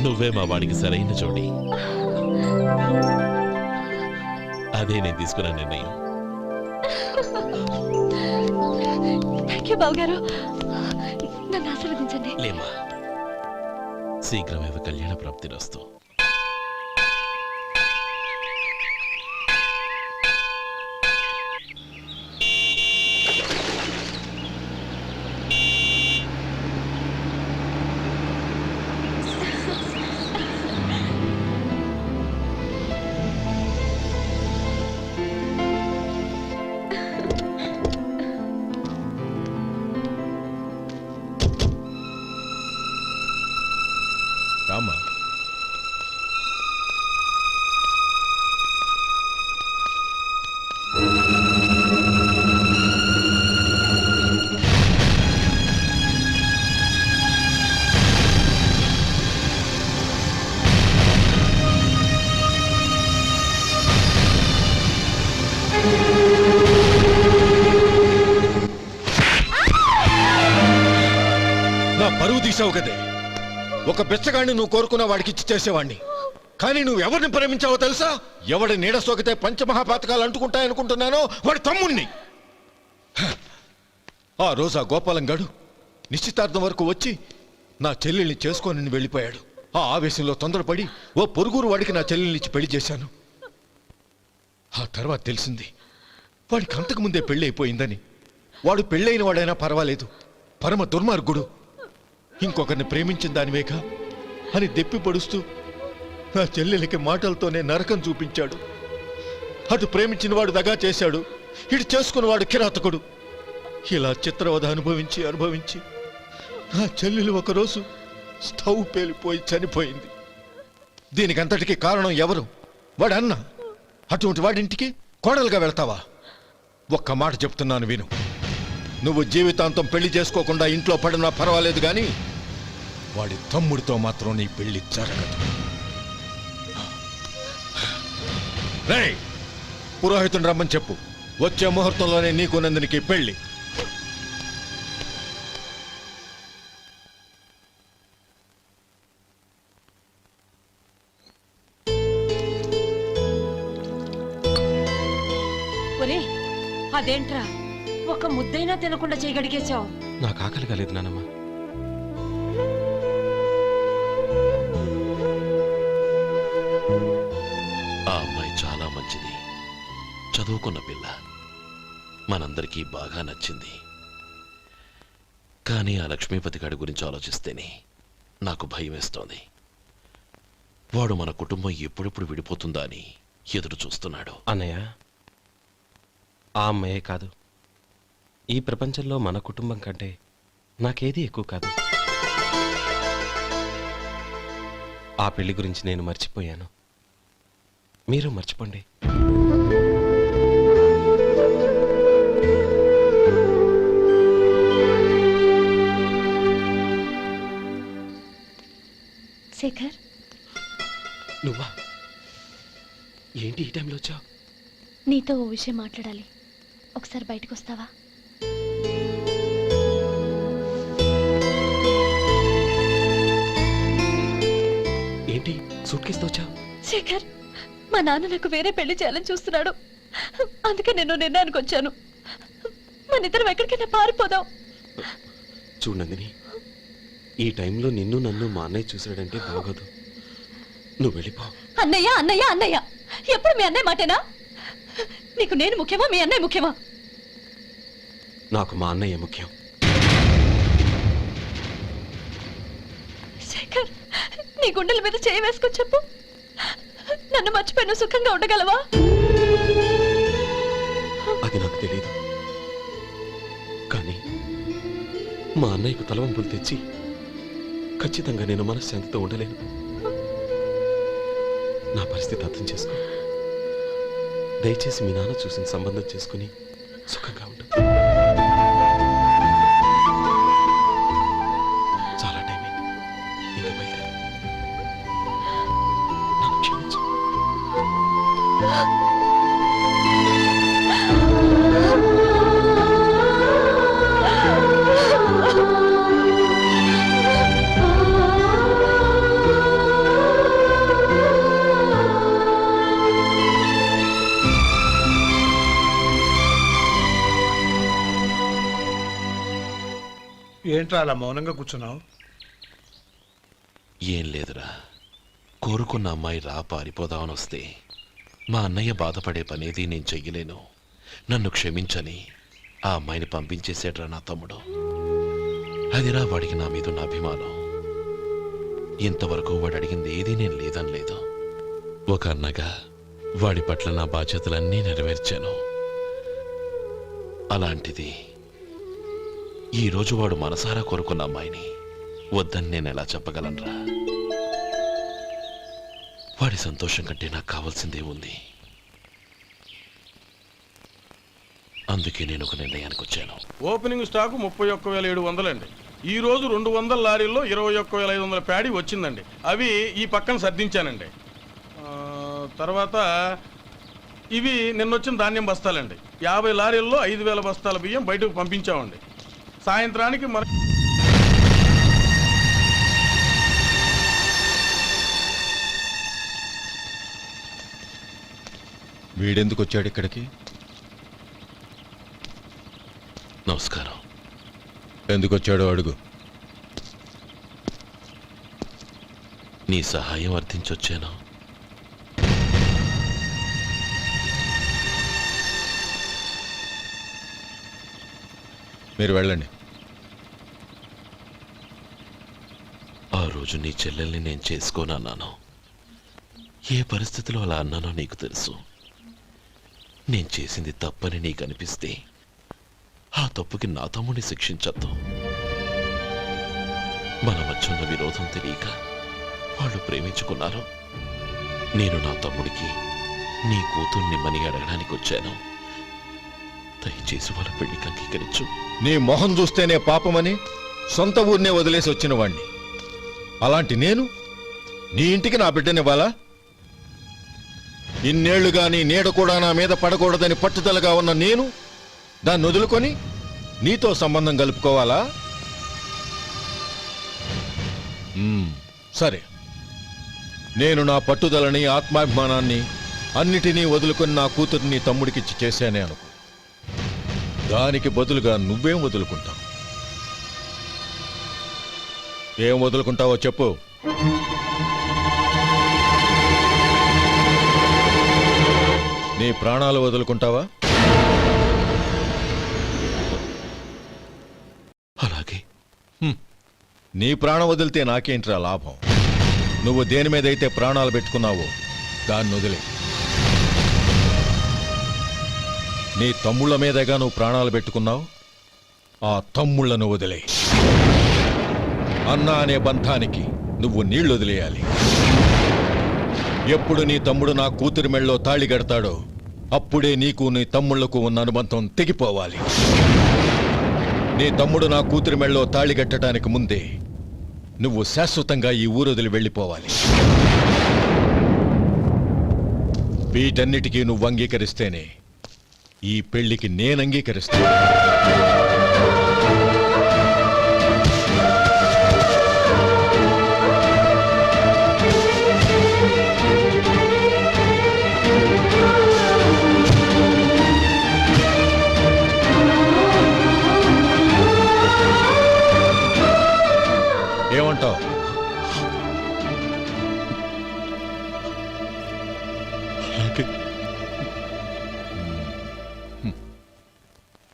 నువ్వే మా వాడికి సరైన జోడి. అదే నేను తీసుకున్న నిర్ణయం. యూ బావగారు. నన్ను ఆశీర్వదించండి. లేమా, శీఘ్రమేవ కళ్యాణ ప్రాప్తిరస్తు. రామా, నా పరువు తీసావు కదే. ఒక బెచ్చగాడిని నువ్వు కోరుకున్న వాడికి ఇచ్చి చేసేవాడిని. కానీ నువ్వు ఎవరిని ప్రేమించావో తెలుసా? ఎవడి నీడ సోకితే పంచమహాపాతకాలు అంటుకుంటాయనుకుంటున్నానో వాడి తమ్ముణ్ణి. ఆ రోజు ఆ గోపాలం గాడు నిశ్చితార్థం వరకు వచ్చి నా చెల్లెల్ని చేసుకొని వెళ్ళిపోయాడు. ఆ ఆవేశంలో తొందరపడి ఓ పొరుగురు వాడికి నా చెల్లెల్ని ఇచ్చి పెళ్లి చేశాను. ఆ తర్వాత తెలిసింది వాడికి అంతకుముందే పెళ్లి అయిపోయిందని. వాడు పెళ్ళైన వాడైనా పర్వాలేదు, పరమ దుర్మార్గుడు. ఇంకొకరిని ప్రేమించిన దానివేగా అని దెప్పి పడుస్తూ నా చెల్లెలకి మాటలతోనే నరకం చూపించాడు. అటు ప్రేమించిన వాడు దగా చేశాడు, ఇటు చేసుకున్నవాడు కిరాతకుడు. ఇలా చిత్రవధ అనుభవించి అనుభవించి నా చెల్లెలు ఒకరోజు స్టవ్ పేలిపోయి చనిపోయింది. దీనికంతటికీ కారణం ఎవరు? వాడు అన్న. అటువంటి వాడింటికి కోడలుగా వెళ్తావా? ఒక్క మాట చెప్తున్నాను విను. నువ్వు జీవితాంతం పెళ్లి చేసుకోకుండా ఇంట్లో పడినా పర్వాలేదు, కానీ వాడి తమ్ముడితో మాత్రం నీ పెళ్లి జరగదు. రేయ్, పురోహితుని రమ్మని చెప్పు. వచ్చే ముహూర్తంలోనే నీకు నందినికి పెళ్లి. ఒరే, అదేంట్రా ఒక ముద్దైనా తినకుండా చేయగడిగేశావు? నాకు ఆకలి కాలేదు నానమ్మ. ఆ అమ్మాయి చాలా మంచిది, చదువుకున్న పిల్ల, మనందరికీ బాగా నచ్చింది. కానీ ఆ లక్ష్మీపతి గారి గురించి ఆలోచిస్తేనే నాకు భయం వేస్తోంది. వాడు మన కుటుంబం ఎప్పుడెప్పుడు విడిపోతుందా అని ఎదురు చూస్తున్నాడు. అన్నయ్య, ఆ అమ్మాయే కాదు, ఈ ప్రపంచంలో మన కుటుంబం కంటే నాకేది ఎక్కువ కాదు. ఆ పెళ్లి గురించి నేను మర్చిపోయాను, మీరు మర్చిపోండి. శేఖర్, నువ్వా? ఏంటి ఈ టైంలో వచ్చావు? నీతో ఓ విషయం మాట్లాడాలి. ఒకసారి బయటకు వస్తావా? ఏంటి సూట్ కేసుతో వచ్చావు? శేఖర్, మా నాన్న నాకు వేరే పెళ్లి చేయాలని చూస్తున్నాడు. అందుకే నేను నిర్ణయానికి వచ్చాను. మనిద్దరం ఎక్కడికైనా పారిపోదాం. చూడు నందిని, ఈ టైంలో నిన్ను నన్ను మా అన్నయ్య చూశాడంటే బాగోదు. నువ్వు వెళ్ళిపో. అన్నయ్య అన్నయ్య అన్నయ్య, ఎప్పుడు మీ అన్నయ్య మాటేనా? నీకు నేను ముఖ్యమా, మీ అన్నయ్య ముఖ్యమా? నాకు మా అన్నయ్య ముఖ్యం. శేఖర్, నీ గుండెల మీద చేయి వేసుకొని చెప్పు, నన్ను మర్చిపోయిన సుఖంగా ఉండగలవా? అది నాకు తెలియదు, కానీ మా అన్నయ్యకు తలవంపులు తెచ్చి ఖచ్చితంగా నేను మనశ్శాంతితో ఉండలేను. నా పరిస్థితి అర్థం చేసుకో. దయచేసి మీ నాన్న చూసిన సంబంధం చేసుకుని సుఖంగా ఉండు. చాలా టైం అయింది, ఇంకా బయలుదేరు. నన్ను క్షమించు. ఏంట్రా అలా మౌనంగా కూర్చున్నావు? ఏం లేదురా, కోరుకున్న అమ్మాయి రా పారిపోదామని వస్తే మా అన్నయ్య బాధపడే పనేది నేను చెయ్యలేను, నన్ను క్షమించని ఆ అమ్మాయిని పంపించేసాడ్రా నా తమ్ముడు. అదిరా వాడికి నా మీద ఉన్న అభిమానం. ఇంతవరకు వాడు అడిగింది ఏదీ నేను లేదనలేదు. ఒక అన్నగా వాడి పట్ల నా బాధ్యతలన్నీ నెరవేర్చాను. అలాంటిది ఈరోజు వాడు మనసారా కోరుకున్న అమ్మాయిని వద్దని నేను ఎలా చెప్పగలనురా? వాడి సంతోషం కంటే నాకు కావాల్సిందే ఉంది. అందుకే నేను ఒక నిర్ణయానికి వచ్చాను. ఓపెనింగ్ స్టాకు 31,700 అండి. ఈ రోజు 200 లారీల్లో 21,500 ప్యాడీ వచ్చిందండి. అవి ఈ పక్కన సర్దించానండి. తర్వాత ఇవి నిన్నొచ్చిన ధాన్యం బస్తాలండి. 50 లారీల్లో 5,000 బస్తాల బియ్యం బయటకు పంపించామండి. సాయంత్రానికి మన వీడెందుకు వచ్చాడు ఇక్కడికి? నమస్కారం. ఎందుకు వచ్చాడో అడుగు. నీ సహాయం అర్థించొచ్చాను. మీరు వెళ్ళండి. ఆ రోజు నీ చెల్లెల్ని నేను చేసుకోనన్నాను. ఏ పరిస్థితిలో అలా అన్నానో నీకు తెలుసు. నేను చేసింది తప్పని నీకు అనిపిస్తే ఆ తప్పుకి నా తమ్ముడిని శిక్షించద్దు. మన మధ్య ఉన్న విరోధం తెలియక వాళ్ళు ప్రేమించుకున్నారు. నేను నా తమ్ముడికి నీ కూతుర్ని మని అడగడానికి వచ్చాను. దయచేసి వాళ్ళ పెళ్లికి అంగీకరించు. నీ మొహం చూస్తేనే పాపమని సొంత ఊరినే వదిలేసి వచ్చిన వాణ్ణి. అలాంటి నేను నీ ఇంటికి నా బిడ్డనివ్వాలా? ఇన్నేళ్లుగా నీ నీడ కూడా నా మీద పడకూడదని పట్టుదలగా ఉన్న నేను దాన్ని వదులుకొని నీతో సంబంధం కలుపుకోవాలా? సరే, నేను నా పట్టుదలని ఆత్మాభిమానాన్ని అన్నిటినీ వదులుకొని నా కూతుర్ని తమ్ముడికిచ్చి చేశానే అనుకో. దానికి బదులుగా నువ్వేం వదులుకుంటావు? ఏం వదులుకుంటావో చెప్పు. నీ ప్రాణాలు వదులుకుంటావా? అలాగే. నీ ప్రాణం వదిలితే నాకేంట్రా లాభం? నువ్వు దేని మీదైతే ప్రాణాలు పెట్టుకున్నావో దాన్ని వదిలే. నీ తమ్ముళ్ళ మీదగా నువ్వు ప్రాణాలు పెట్టుకున్నావు. ఆ తమ్ముళ్లను వదిలే. అన్న అనే బంధానికి నువ్వు నీళ్లు వదిలేయాలి. ఎప్పుడు నీ తమ్ముడు నా కూతురి మెళ్ళలో తాళి కడతాడో అప్పుడే నీకు నీ తమ్ముళ్లకు ఉన్న అనుబంధం తెగిపోవాలి. నీ తమ్ముడు నా కూతురి మెళ్ళలో తాళి కట్టడానికి ముందే నువ్వు శాశ్వతంగా ఈ ఊరొదిలి వెళ్ళిపోవాలి. వీటన్నిటికీ నువ్వు అంగీకరిస్తేనే ఈ పెళ్లికి నేను అంగీకరిస్తాను. ఏమంటావు?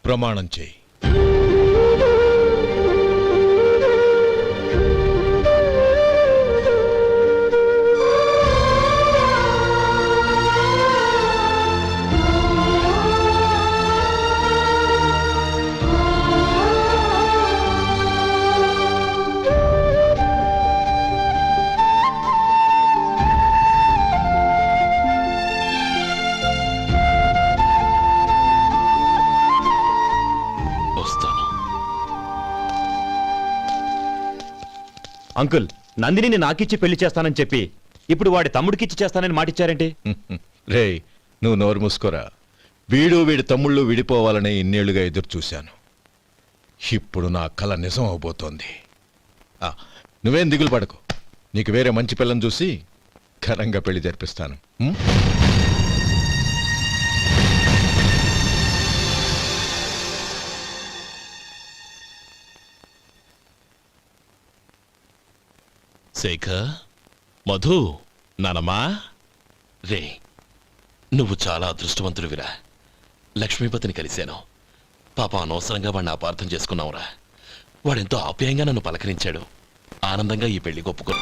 ప్రమాణం చేయి. అంకుల్, నందిని నాకిచ్చి పెళ్లి చేస్తానని చెప్పి ఇప్పుడు వాడి తమ్ముడికిచ్చి చేస్తానని మాటిచ్చారేంటి? రే, నువ్వు నోరు మూసుకోరా. వీడి తమ్ముళ్ళు విడిపోవాలనే ఇన్నేళ్లుగా ఎదురు చూశాను. ఇప్పుడు నా కల నిజం అవబోతోంది. నువ్వేం దిగులు పడకు. నీకు వేరే మంచి పిల్లని చూసి ఘనంగా పెళ్లి జరిపిస్తాను. శేఖర్, మధు, నానమ్మా రే, నువ్వు చాలా అదృష్టవంతుడివిరా. లక్ష్మీపతిని కలిశాను. పాప అనవసరంగా వాడిని అపార్థం చేసుకున్నావురా. వాడెంతో ఆప్యాయంగా నన్ను పలకరించాడు. ఆనందంగా ఈ పెళ్లి ఒప్పుకో.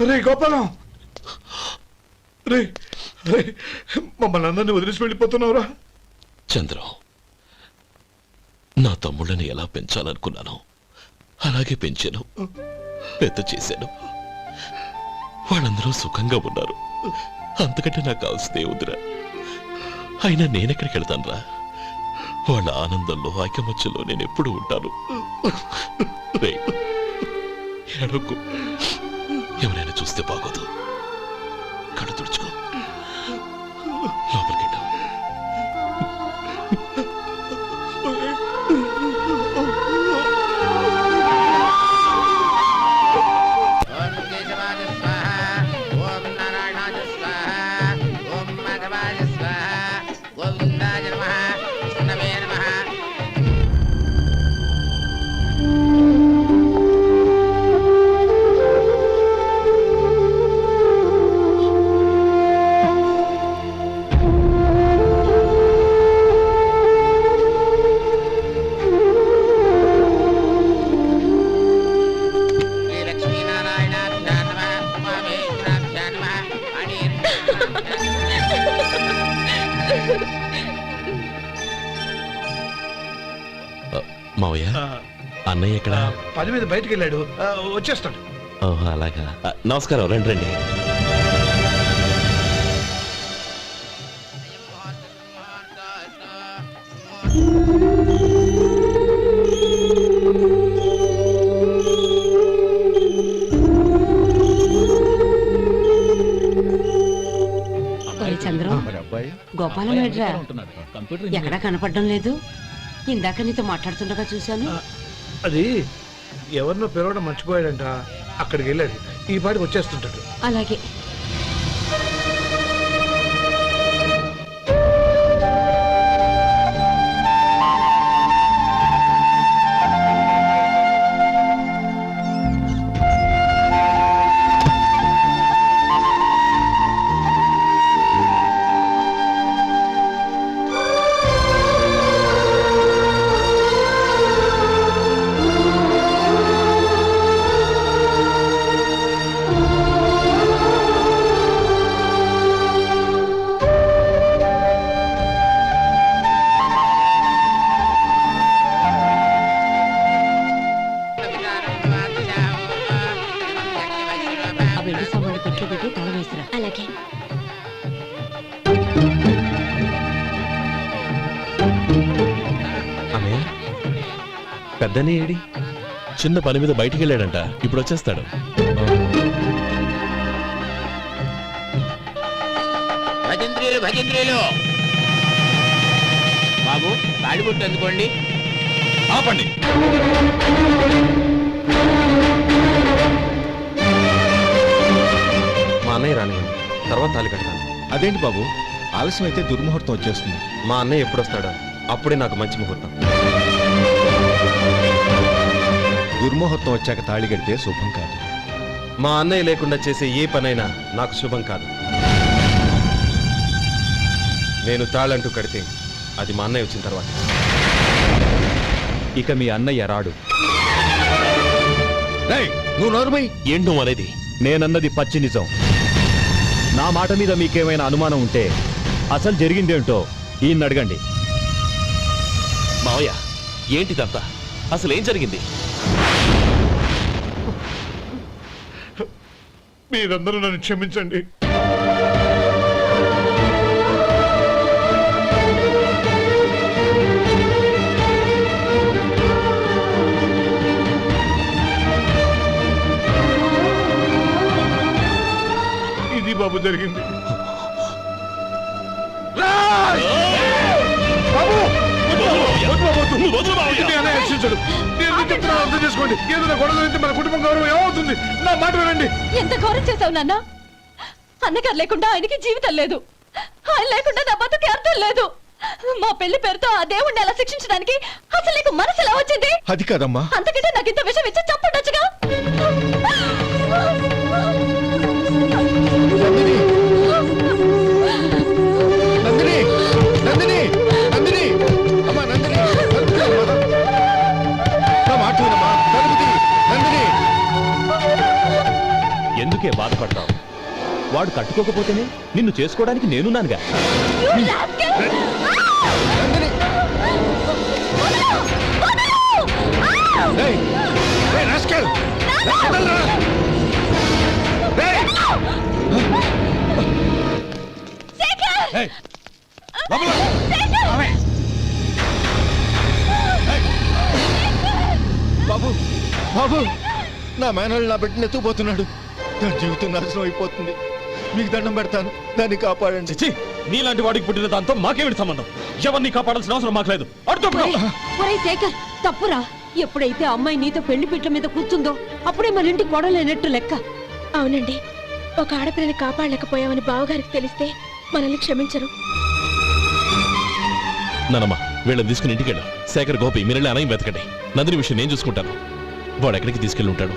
రే గోపాలం, రే రే, మమ్మల్ని అందరినీ వదిలేసి వెళ్ళిపోతున్నావురా? చంద్రం, నా తమ్ముళ్ళని ఎలా పెంచాలనుకున్నానో అలాగే పెంచాను, పెద్ద చేశాను. వాళ్ళందరూ సుఖంగా ఉన్నారు. అంతకంటే నాకు కావాల్సిందే వద్దురా. అయినా నేనెక్కడికి వెళ్తానురా? వాళ్ళ ఆనందంలో ఐకమత్యంలో నేను ఎప్పుడు ఉంటాను. రే, ఎడకు, ఎవరైనా చూస్తే బాగోదు. కళ్ళు తుడుచుకో, లోపలికి వెళ్ళు. మావయ్య, అన్నయ్య ఎక్కడ? పని మీద బయటికి వెళ్ళాడు, వచ్చేస్తాడు. ఓహో, అలాగా. నమస్కారం, రండి రండి. చంద్రం, గోపాలం ఏడ్రా? ఎక్కడా కనపడడం లేదు. ఇందాక నీతో మాట్లాడుతుండగా చూశాను. అది ఎవరినో పిలవడం మర్చిపోయాడంట, అక్కడికి వెళ్ళాడు. ఈ పాటికి వచ్చేస్తుంటాడు. అలాగే. అలాగే. అన్నయ్య, పెద్దనే ఏడి? చిన్న పని మీద బయటికి వెళ్ళాడంట, ఇప్పుడు వచ్చేస్తాడు. భజంత్రీలు భజంత్రీలు బాబు, తాళిబొట్టు అందుకోండి. ఆపండి. మా అన్నయ్య రానివ్వండి, తర్వాత తాళి కడతాను. అదేంటి బాబు, ఆలస్యం అయితే దుర్ముహూర్తం వచ్చేస్తుంది. మా అన్నయ్య ఎప్పుడు వస్తాడో అప్పుడే నాకు మంచి ముహూర్తం. దుర్ముహూర్తం వచ్చాక తాళి కడితే శుభం కాదు. మా అన్నయ్య లేకుండా చేసే ఏ పనైనా నాకు శుభం కాదు. నేను తాళంటూ కడితే అది మా అన్నయ్య వచ్చిన తర్వాత. ఇక మీ అన్నయ్య రాడు. నువ్వు నోరుమై. ఏంటో అనేది? నేనన్నది పచ్చి నిజం. నా మాట మీద మీకేమైనా అనుమానం ఉంటే అసలు జరిగిందేంటో ఈయన్ని అడగండి. మావయ్య, ఏంటిదంతా? అసలు ఏం జరిగింది? మీరందరూ నన్ను క్షమించండి. జరిగింది. రక్షించడు. అర్థం చేసుకోండి. ఏదైనా గొడవ జరిగితే మన కుటుంబం గౌరవం ఏమవుతుంది? నా మాట వినండి. ఎంత ఘోరం చేసావు నాన్న? అన్నగారు లేకుండా ఆయనకి జీవితం లేదు, ఆయన లేకుండా నా బతుకి అర్థం లేదు. మా పెళ్లి పేరుతో ఆ దేవుణ్ణి ఎలా శిక్షించడానికి అసలు నీకు మనసు ఎలా వచ్చింది? అది కాదమ్మా. అంతకంటే నాకు ఇంత విషయం ఇచ్చి చంపడొచ్చుగా. నందిని, నందిని, నందిని, అమ్మా నందిని, నా మాట వినమ్మా. నందిని, ఎందుకే బాధపడతావు? వాడు కట్టుకోకపోతేనే నిన్ను చేసుకోవడానికి నేనున్నానుగా. బాబు, బాబు, నా మేనల్ని నా బిడ్డను ఎత్తుకుపోతున్నాడు. నా జీవితం నాశనం అయిపోతుంది. మీకు దండం పెడతాను, దాన్ని కాపాడండి. నీలాంటి వాడికి పుట్టిన దాంతో మాకేమిటి సంబంధం? ఎవరిని కాపాడాల్సిన అవసరం మాకు లేదు. ఒరేయ్ శేఖర్, తప్పురా. ఎప్పుడైతే అమ్మాయి నీతో పెళ్లి పీటల మీద కూర్చుందో అప్పుడే మన ఇంటి గొడవలేనట్టు లెక్క. అవునండి, ఒక ఆడపిల్లని కాపాడలేకపోయామని బావగారికి తెలిస్తే మనల్ని క్షమించరు. నానమ్మ, వీళ్ళని తీసుకుని ఇంటికి వెళ్ళు. శేఖర్, గోపి, మీరెళ్ళి అన్నయ్య వెతకండి. నందిని విషయం నేను చూసుకుంటాను. వాడు ఎక్కడికి తీసుకెళ్ళి ఉంటాడు?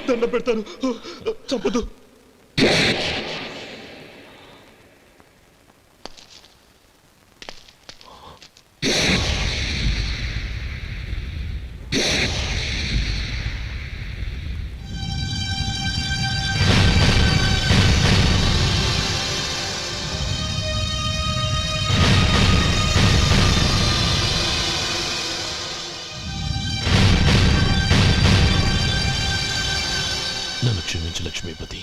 దండ పెడతాను, చంపదు. లక్ష్మీపతి,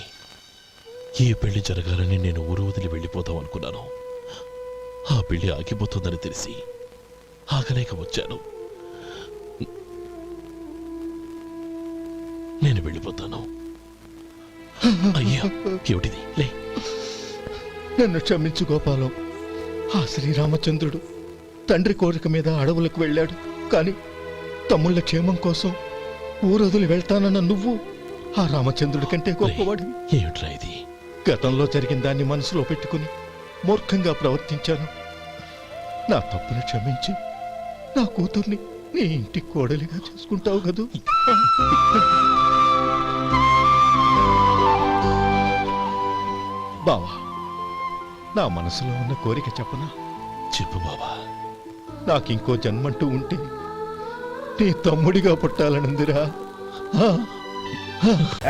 ఈ పెళ్లి జరగాలని నేను ఊరు వదిలి వెళ్ళిపోతాం అనుకున్నాను. ఆ పెళ్లి ఆగిపోతుందని తెలిసి ఆగలేక వచ్చాను. నేను వెళ్ళిపోతాను. అయ్యో, ఏమిటిది? లే. నన్ను క్షమించు గోపాలం. ఆ శ్రీరామచంద్రుడు తండ్రి కోరిక మీద అడవులకు వెళ్ళాడు. కానీ తమ్ముళ్ళ క్షేమం కోసం ఊరొదిలి వెళ్తానన్న నువ్వు ఆ రామచంద్రుడి కంటే గొప్పవాడివి. ఏమిట్రా ఇది? గతంలో జరిగిన దాన్ని మనసులో పెట్టుకుని మూర్ఖంగా ప్రవర్తించాను. నా తప్పును క్షమించి నా కూతుర్ని నీ ఇంటి కోడలిగా చేసుకుంటావు కదూ? బావా, నా మనసులో ఉన్న కోరిక చెప్పనా? చెప్పు బావా. నాకింకో జన్మంటూ ఉంటే నీ తమ్ముడిగా పుట్టాలనుందిరా.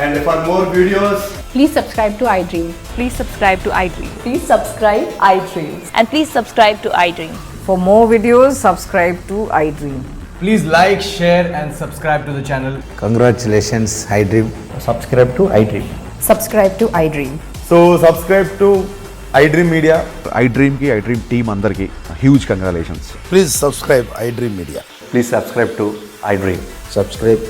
And for more videos, please subscribe to iDream. please subscribe to iDream. Please subscribe iDream. And please subscribe to iDream. For more videos, subscribe to iDream. Please like, share and subscribe to the channel. Congratulations, iDream. Subscribe to iDream. Subscribe to iDream. So subscribe to iDream Media. iDream ki iDream team andarki huge congratulations. Please subscribe iDream Media. Please subscribe to iDream. Subscribe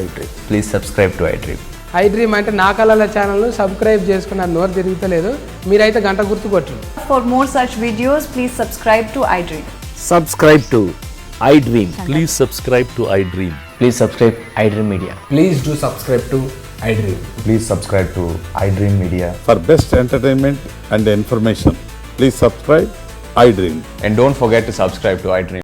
iDream. Please subscribe to iDream. iDream అంటే నా కళల channel subscribe చేసుకున్న నోరు తిరుగుతలేదు. మీరైతే గంట గుర్తు కొట్టండి. For more such videos, please subscribe to iDream. Subscribe to iDream. Please subscribe to iDream. Please subscribe iDream Media. Please do subscribe to iDream. Please subscribe to iDream Media. For best entertainment and information, please subscribe iDream. And don't forget to subscribe to iDream.